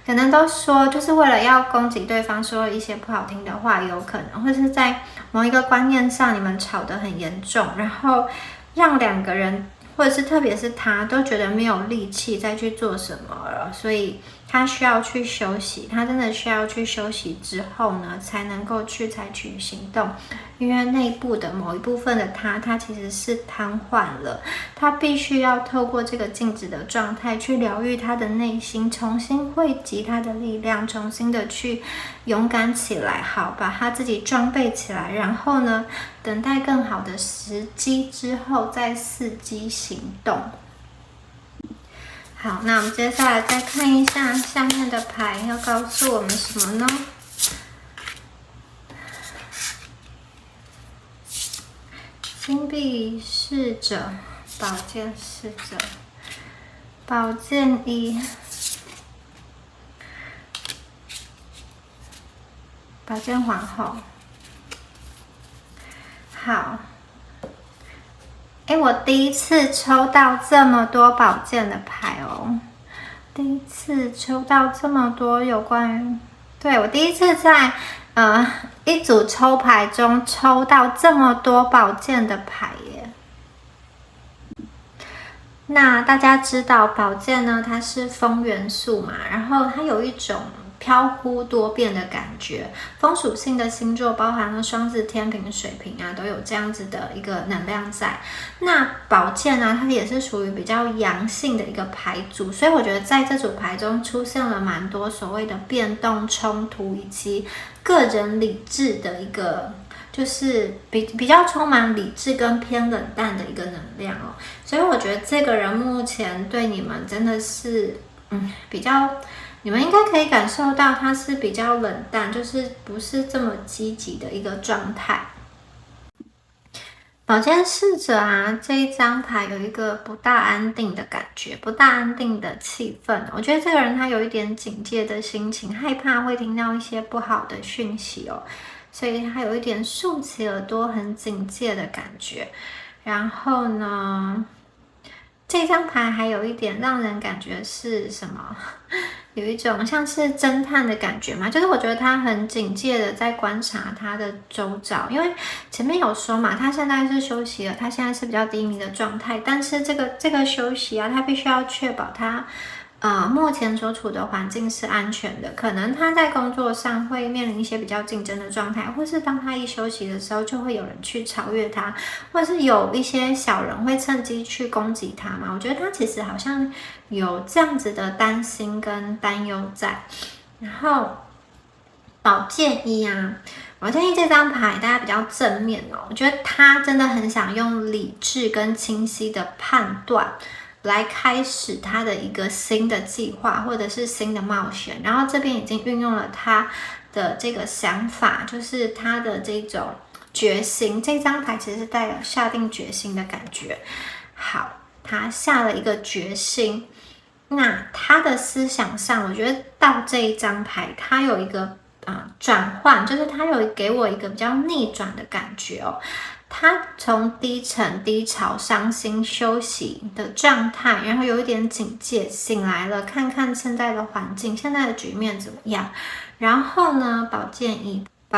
可能都说就是为了要攻击对方，说了一些不好听的话，有可能，或是在某一个观念上你们吵得很严重，然后让两个人，或者是特别是他都觉得没有力气再去做什么了，所以他需要去休息，他真的需要去休息之后呢，才能够去采取行动。因为内部的某一部分的他其实是瘫痪了，他必须要透过这个静止的状态去疗愈他的内心，重新汇集他的力量，重新的去勇敢起来，好，把他自己装备起来，然后呢，等待更好的时机之后再伺机行动。好，那我们接下来再看一下下面的牌要告诉我们什么呢？金币侍者、宝剑侍者、宝剑一、宝剑皇后。好，我第一次抽到这么多宝剑的牌哦，第一次抽到这么多有关于，对，我第一次在一组抽牌中抽到这么多宝剑的牌耶。那大家知道宝剑呢，它是风元素嘛，然后它有一种飘忽多变的感觉。风属性的星座包含了双子、天秤、水瓶啊，都有这样子的一个能量在。那宝剑呢，它也是属于比较阳性的一个牌组，所以我觉得在这组牌中出现了蛮多所谓的变动、冲突以及个人理智的一个，就是比较充满理智跟偏冷淡的一个能量哦。所以我觉得这个人目前对你们真的是比较，你们应该可以感受到他是比较冷淡，就是不是这么积极的一个状态。宝剑侍者啊，这一张牌有一个不大安定的感觉，不大安定的气氛。我觉得这个人他有一点警戒的心情，害怕会听到一些不好的讯息哦，所以他有一点竖起耳朵，很警戒的感觉。然后呢，这张牌还有一点让人感觉是什么？有一种像是侦探的感觉嘛，就是我觉得他很警戒的在观察他的周遭，因为前面有说嘛，他现在是休息了，他现在是比较低迷的状态，但是这个休息啊，他必须要确保他目前所处的环境是安全的，可能他在工作上会面临一些比较竞争的状态，或是当他一休息的时候，就会有人去超越他，或是有一些小人会趁机去攻击他嘛。我觉得他其实好像有这样子的担心跟担忧在。然后宝剑一啊，宝剑一这张牌大家比较正面哦，我觉得他真的很想用理智跟清晰的判断来开始他的一个新的计划或者是新的冒险，然后这边已经运用了他的这个想法，就是他的这种决心。这张牌其实是带有下定决心的感觉。好，他下了一个决心，那他的思想上，我觉得到这一张牌，他有一个转换，就是他有给我一个比较逆转的感觉哦。他从低沉、低潮、伤心、休息的状态，然后有一点警戒，醒来了，看看现在的环境、现在的局面怎么样。然后呢，宝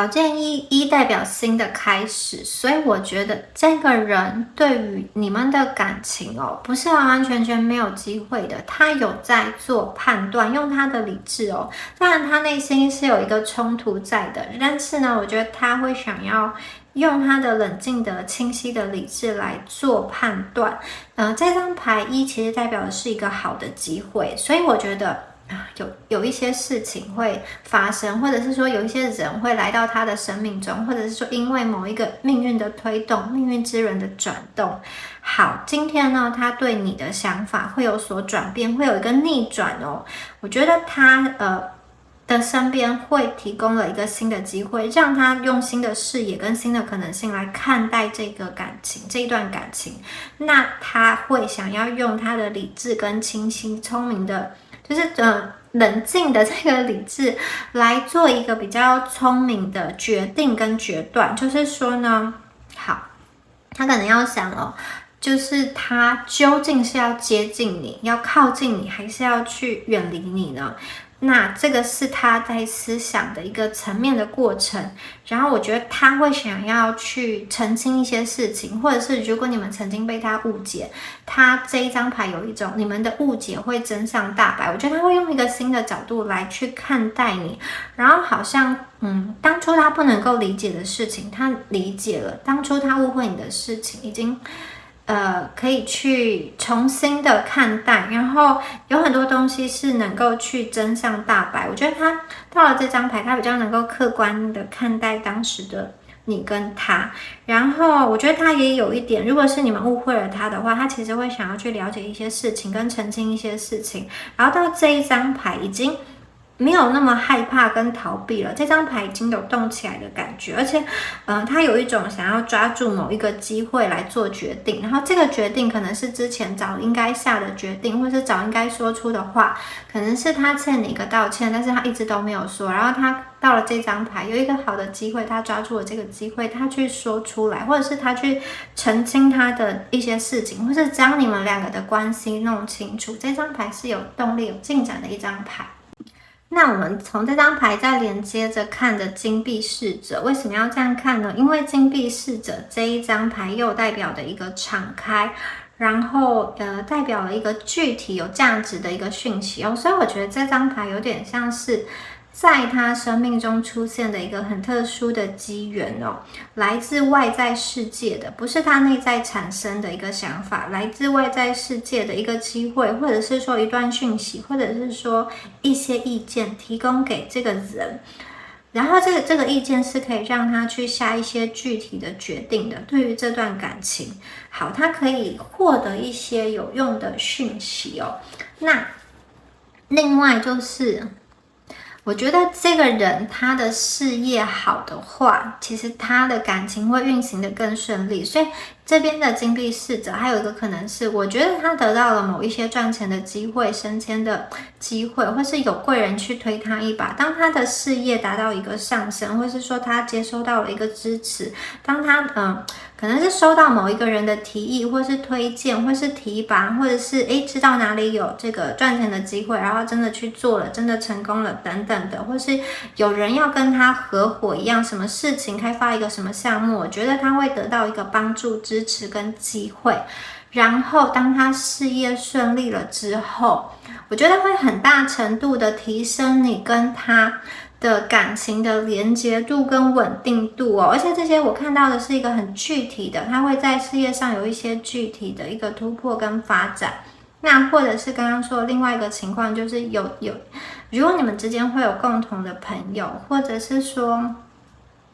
剑一代表新的开始，所以我觉得这个人对于你们的感情哦，不是完完全全没有机会的，他有在做判断，用他的理智哦。当然，他内心是有一个冲突在的，但是呢，我觉得他会想要用他的冷静的、清晰的理智来做判断。这张牌一其实代表的是一个好的机会，所以我觉得有一些事情会发生，或者是说有一些人会来到他的生命中，或者是说因为某一个命运的推动、命运之轮的转动。好，今天呢，他对你的想法会有所转变，会有一个逆转哦。我觉得他的身边会提供了一个新的机会，让他用新的视野跟新的可能性来看待这个感情，这一段感情。那他会想要用他的理智跟清晰、聪明的，就是冷静的这个理智来做一个比较聪明的决定跟决断。就是说呢，好，他可能要想哦，就是他究竟是要接近你，要靠近你，还是要去远离你呢？那这个是他在思想的一个层面的过程，然后我觉得他会想要去澄清一些事情，或者是如果你们曾经被他误解，他这一张牌有一种你们的误解会真相大白，我觉得他会用一个新的角度来去看待你，然后好像当初他不能够理解的事情，他理解了，当初他误会你的事情已经可以去重新的看待，然后有很多东西是能够去真相大白。我觉得他到了这张牌，他比较能够客观的看待当时的你跟他，然后我觉得他也有一点，如果是你们误会了他的话，他其实会想要去了解一些事情，跟澄清一些事情，然后到这一张牌已经没有那么害怕跟逃避了，这张牌已经有动起来的感觉，而且，他有一种想要抓住某一个机会来做决定，然后这个决定可能是之前早应该下的决定，或是早应该说出的话，可能是他欠你一个道歉，但是他一直都没有说，然后他到了这张牌有一个好的机会，他抓住了这个机会，他去说出来，或者是他去澄清他的一些事情，或是将你们两个的关系弄清楚，这张牌是有动力有进展的一张牌。那我们从这张牌再连接着看的金币侍者，为什么要这样看呢？因为金币侍者这一张牌又代表的一个敞开，然后代表了一个具体有价值的一个讯息哦，所以我觉得这张牌有点像是在他生命中出现的一个很特殊的机缘哦，来自外在世界的，不是他内在产生的一个想法，来自外在世界的一个机会，或者是说一段讯息，或者是说一些意见提供给这个人，然后这个意见是可以让他去下一些具体的决定的，对于这段感情，好，他可以获得一些有用的讯息哦。那另外就是我觉得这个人他的事业好的话，其实他的感情会运行得更顺利，所以这边的金币侍者还有一个可能是，我觉得他得到了某一些赚钱的机会、升迁的机会，或是有贵人去推他一把。当他的事业达到一个上升，或是说他接收到了一个支持，当他可能是收到某一个人的提议，或是推荐，或是提拔，或者是知道哪里有这个赚钱的机会，然后真的去做了，真的成功了等等的，或是有人要跟他合伙一样，什么事情开发一个什么项目，我觉得他会得到一个帮助、支持跟机会。然后当他事业顺利了之后，我觉得会很大程度的提升你跟他的感情的连结度跟稳定度哦，而且这些我看到的是一个很具体的，他会在事业上有一些具体的一个突破跟发展。那或者是刚刚说的另外一个情况，就是如果你们之间会有共同的朋友，或者是说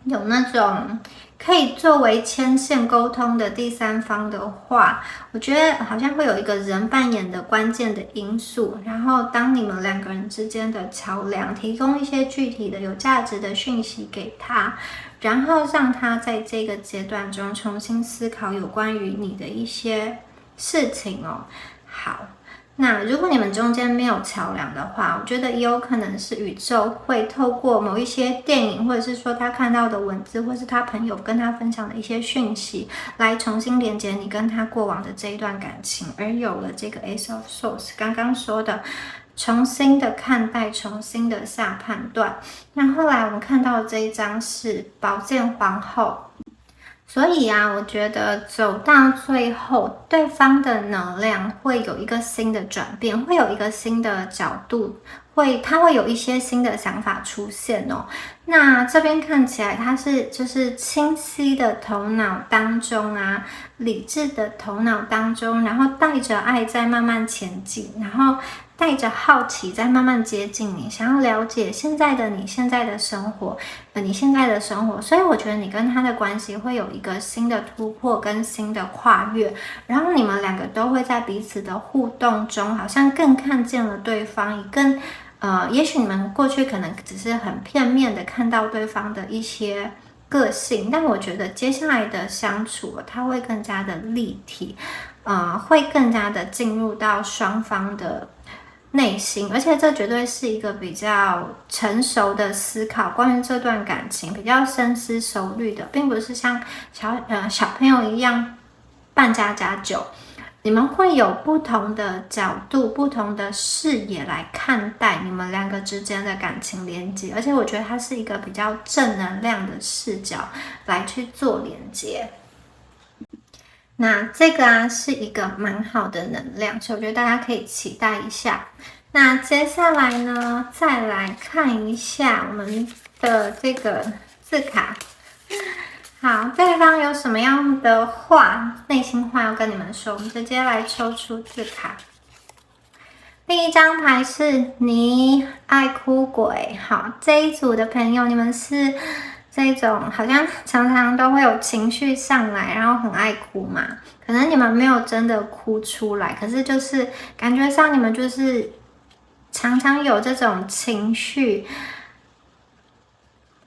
有那种可以作为牵线沟通的第三方的话，我觉得好像会有一个人扮演的关键的因素，然后当你们两个人之间的桥梁，提供一些具体的有价值的讯息给他，然后让他在这个阶段中重新思考有关于你的一些事情哦。好，那如果你们中间没有桥梁的话，我觉得也有可能是宇宙会透过某一些电影，或者是说他看到的文字，或是他朋友跟他分享的一些讯息，来重新连接你跟他过往的这一段感情，而有了这个 Ace of Swords 刚刚说的重新的看待，重新的下判断。那后来我们看到的这一张是宝剑皇后，所以啊，我觉得走到最后，对方的能量会有一个新的转变，会有一个新的角度，他会有一些新的想法出现哦。那这边看起来他是就是清晰的头脑当中啊，理智的头脑当中，然后带着爱在慢慢前进，然后带着好奇在慢慢接近你，想要了解现在的你，现在的生活，你现在的生活，所以我觉得你跟他的关系会有一个新的突破跟新的跨越，然后你们两个都会在彼此的互动中，好像更看见了对方，也许你们过去可能只是很片面的看到对方的一些个性，但我觉得接下来的相处，它会更加的立体，会更加的进入到双方的内心，而且这绝对是一个比较成熟的思考，关于这段感情比较深思熟虑的，并不是像小朋友一样扮家家酒，你们会有不同的角度、不同的视野来看待你们两个之间的感情连接，而且我觉得它是一个比较正能量的视角来去做连接。那这个啊是一个蛮好的能量，所以我觉得大家可以期待一下。那接下来呢，再来看一下我们的这个字卡。好，对方有什么样的话，内心话要跟你们说？我们直接来抽出字卡。第一张牌是你爱哭鬼。好，这一组的朋友，你们是这种好像常常都会有情绪上来，然后很爱哭嘛。可能你们没有真的哭出来，可是就是感觉上你们就是常常有这种情绪，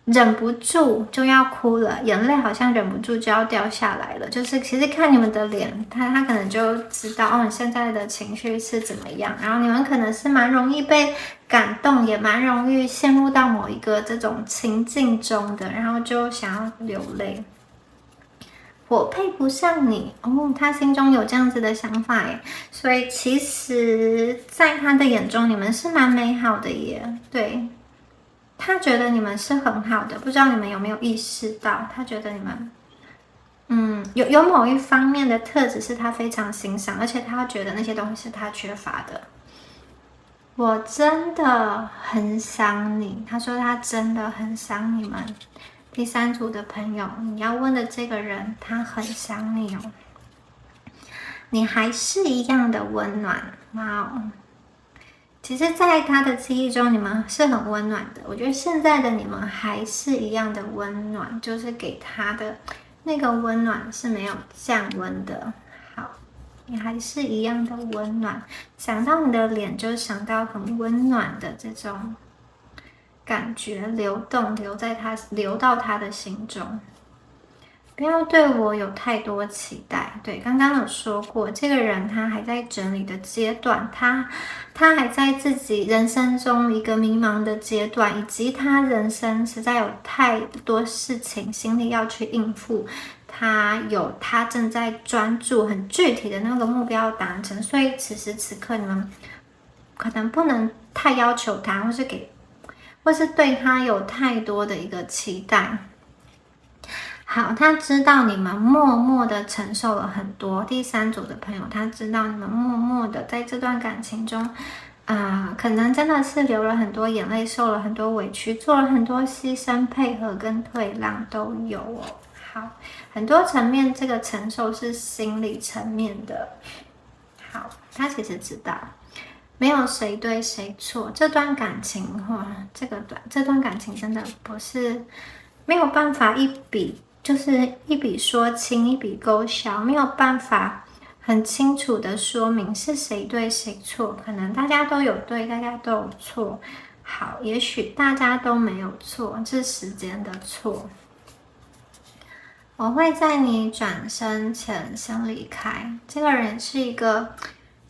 忍不住就要哭了，眼泪好像忍不住就要掉下来了。就是其实看你们的脸，他可能就知道哦，你现在的情绪是怎么样。然后你们可能是蛮容易被感动，也蛮容易陷入到某一个这种情境中的，然后就想要流泪。我配不上你哦，他心中有这样子的想法耶，所以其实在他的眼中，你们是蛮美好的耶。对，他觉得你们是很好的，不知道你们有没有意识到，他觉得你们，有某一方面的特质是他非常欣赏，而且他觉得那些东西是他缺乏的。我真的很想你，他说他真的很想你们。第三组的朋友，你要问的这个人，他很想你哦。你还是一样的温暖，哇哦！其实，在他的记忆中，你们是很温暖的。我觉得现在的你们还是一样的温暖，就是给他的那个温暖是没有降温的。好，你还是一样的温暖。想到你的脸，就想到很温暖的这种感觉流动，流到他的心中。不要对我有太多期待。对，刚刚有说过，这个人他还在整理的阶段，他还在自己人生中一个迷茫的阶段，以及他人生实在有太多事情心里要去应付，他正在专注很具体的那个目标达成，所以此时此刻你们可能不能太要求他，或是对他有太多的一个期待。好，他知道你们默默的承受了很多。第三组的朋友，他知道你们默默的在这段感情中，可能真的是流了很多眼泪，受了很多委屈，做了很多牺牲、配合跟退让都有哦。好，很多层面，这个承受是心理层面的。好，他其实知道。没有谁对谁错，这段感情这段感情真的不是没有办法就是一笔说清，一笔勾销，没有办法很清楚的说明是谁对谁错，可能大家都有对，大家都有错。好，也许大家都没有错，是时间的错。我会在你转身前先离开。这个人是一个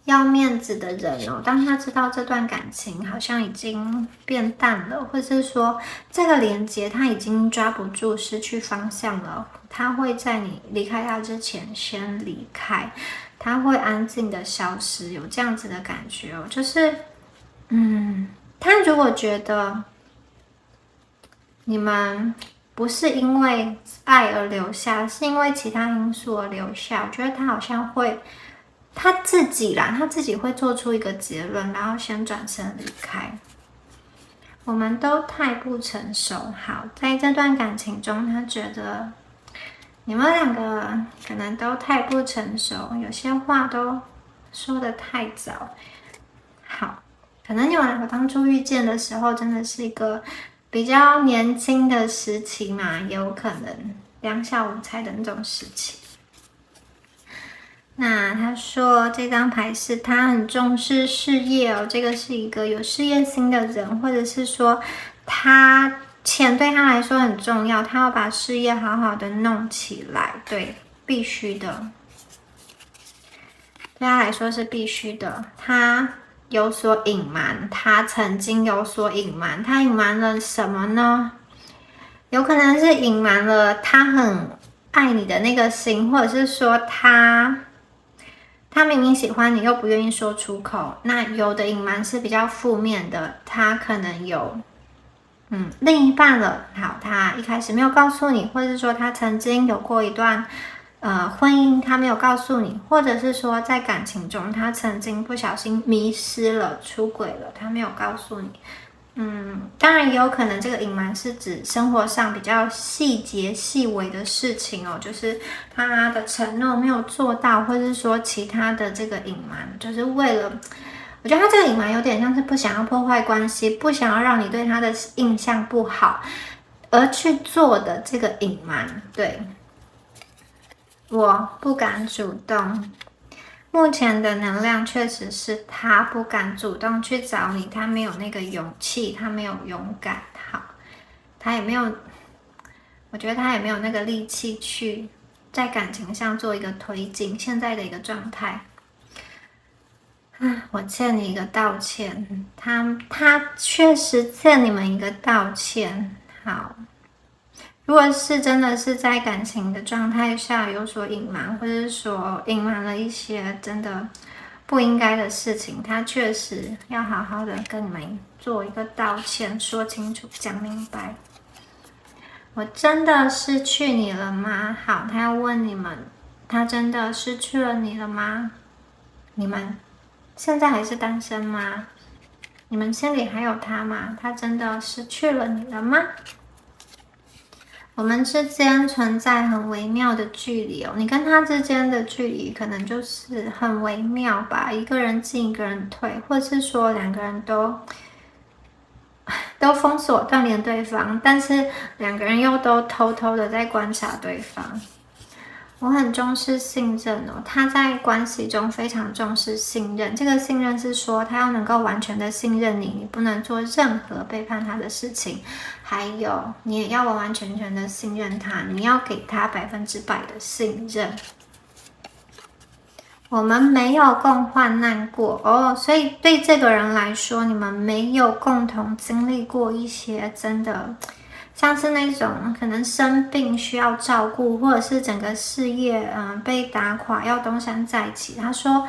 要面子的人哦，当他知道这段感情好像已经变淡了，或是说这个连接他已经抓不住，失去方向了，他会在你离开他之前先离开，他会安静的消失，有这样子的感觉哦，就是他如果觉得你们不是因为爱而留下，是因为其他因素而留下，我觉得他好像会他自己会做出一个结论，然后先转身离开。我们都太不成熟。好，在这段感情中，他觉得你们两个可能都太不成熟，有些话都说得太早。好，可能你们两个当初遇见的时候，真的是一个比较年轻的时期嘛，也有可能两小无猜的那种时期。那他说这张牌是他很重视事业哦，这个是一个有事业心的人，或者是说钱对他来说很重要，他要把事业好好的弄起来，对，必须的，对他来说是必须的。他有所隐瞒，他曾经有所隐瞒，他隐瞒了什么呢？有可能是隐瞒了他很爱你的那个心，或者是说他他明明喜欢你又不愿意说出口。那有的隐瞒是比较负面的，他可能有另一半了，好，他一开始没有告诉你，或者是说他曾经有过一段婚姻，他没有告诉你，或者是说在感情中他曾经不小心迷失了、出轨了，他没有告诉你。当然也有可能这个隐瞒是指生活上比较细节细微的事情哦，就是他的承诺没有做到，或者是说其他的这个隐瞒，就是为了，我觉得他这个隐瞒有点像是不想要破坏关系，不想要让你对他的印象不好而去做的这个隐瞒。对，我不敢主动。目前的能量确实是他不敢主动去找你，他没有那个勇气，他没有勇敢，好，他也没有，我觉得他也没有那个力气去在感情上做一个推进，现在的一个状态。我欠你一个道歉，他确实欠你们一个道歉。好，如果是真的是在感情的状态下有所隐瞒，或者是说隐瞒了一些真的不应该的事情，他确实要好好的跟你们做一个道歉，说清楚，讲明白。我真的失去你了吗？好，他要问你们，他真的失去了你了吗？你们现在还是单身吗？你们心里还有他吗？他真的失去了你了吗？我们之间存在很微妙的距离哦，你跟他之间的距离可能就是很微妙吧，一个人进一个人退，或是说两个人都封锁断联对方，但是两个人又都偷偷的在观察对方。我很重视信任哦，他在关系中非常重视信任。这个信任是说，他要能够完全的信任你，你不能做任何背叛他的事情。还有，你也要完完全全的信任他，你要给他100%的信任。我们没有共患难过哦，所以对这个人来说，你们没有共同经历过一些真的。像是那种可能生病需要照顾，或者是整个事业被打垮要东山再起。他说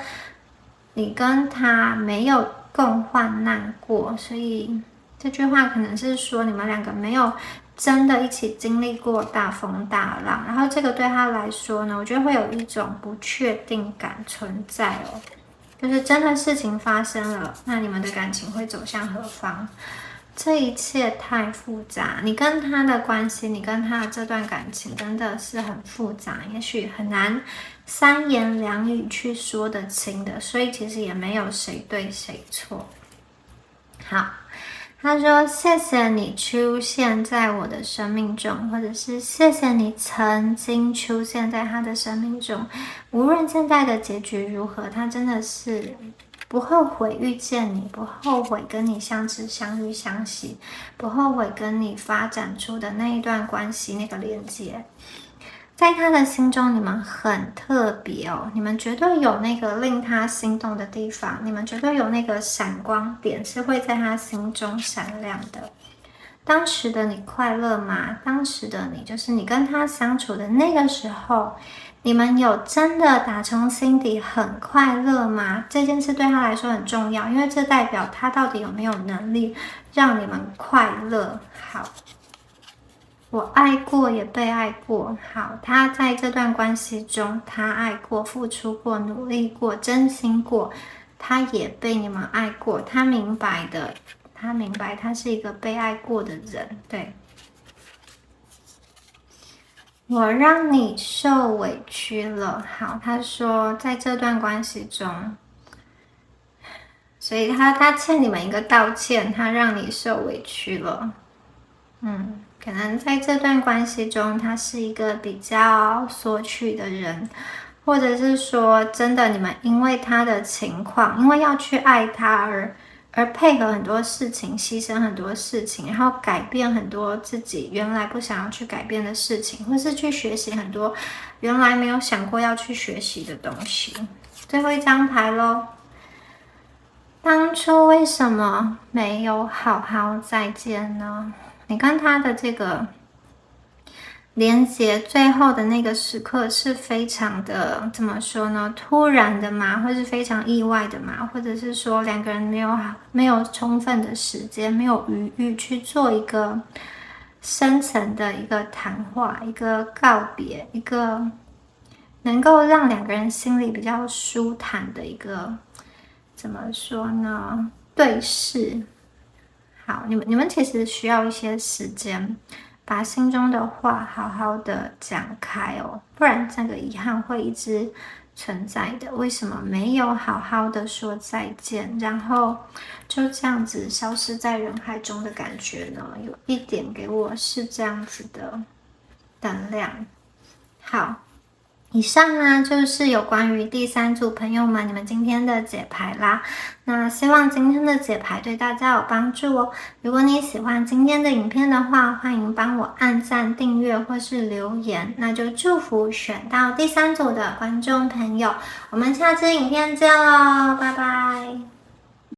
你跟他没有共患难过，所以这句话可能是说你们两个没有真的一起经历过大风大浪。然后这个对他来说呢，我觉得会有一种不确定感存在哦，就是真的事情发生了，那你们的感情会走向何方？这一切太复杂，你跟他的关系，你跟他的这段感情真的是很复杂，也许很难三言两语去说得清的，所以其实也没有谁对谁错。好，他说谢谢你出现在我的生命中，或者是谢谢你曾经出现在他的生命中，无论现在的结局如何，他真的是不后悔遇见你，不后悔跟你相知相遇相惜，不后悔跟你发展出的那一段关系，那个连接。在他的心中，你们很特别哦，你们绝对有那个令他心动的地方，你们绝对有那个闪光点，是会在他心中闪亮的。当时的你快乐吗？当时的你，就是你跟他相处的那个时候，你们有真的打从心底很快乐吗？这件事对他来说很重要，因为这代表他到底有没有能力让你们快乐。好，我爱过也被爱过。好，他在这段关系中，他爱过、付出过、努力过、真心过，他也被你们爱过。他明白的，他明白他是一个被爱过的人。对，我让你受委屈了。好，他说在这段关系中，所以他欠你们一个道歉，他让你受委屈了。可能在这段关系中，他是一个比较索取的人，或者是说真的，你们因为他的情况，因为要去爱他而配合很多事情，牺牲很多事情，然后改变很多自己原来不想要去改变的事情，或是去学习很多原来没有想过要去学习的东西。最后一张牌咯，当初为什么没有好好再见呢？你跟他的这个，连接最后的那个时刻是非常的，怎么说呢？突然的嘛，或是非常意外的嘛，或者是说两个人没有充分的时间，没有余裕去做一个深层的一个谈话，一个告别，一个能够让两个人心里比较舒坦的一个，怎么说呢？对视。好，你们其实需要一些时间，把心中的话好好的讲开哦，不然这个遗憾会一直存在的。为什么没有好好的说再见，然后就这样子消失在人海中的感觉呢？有一点给我是这样子的能量。好。以上呢就是有关于第三组朋友们你们今天的解牌啦。那希望今天的解牌对大家有帮助哦。如果你喜欢今天的影片的话，欢迎帮我按赞、订阅或是留言。那就祝福选到第三组的观众朋友，我们下支影片见喽，拜拜。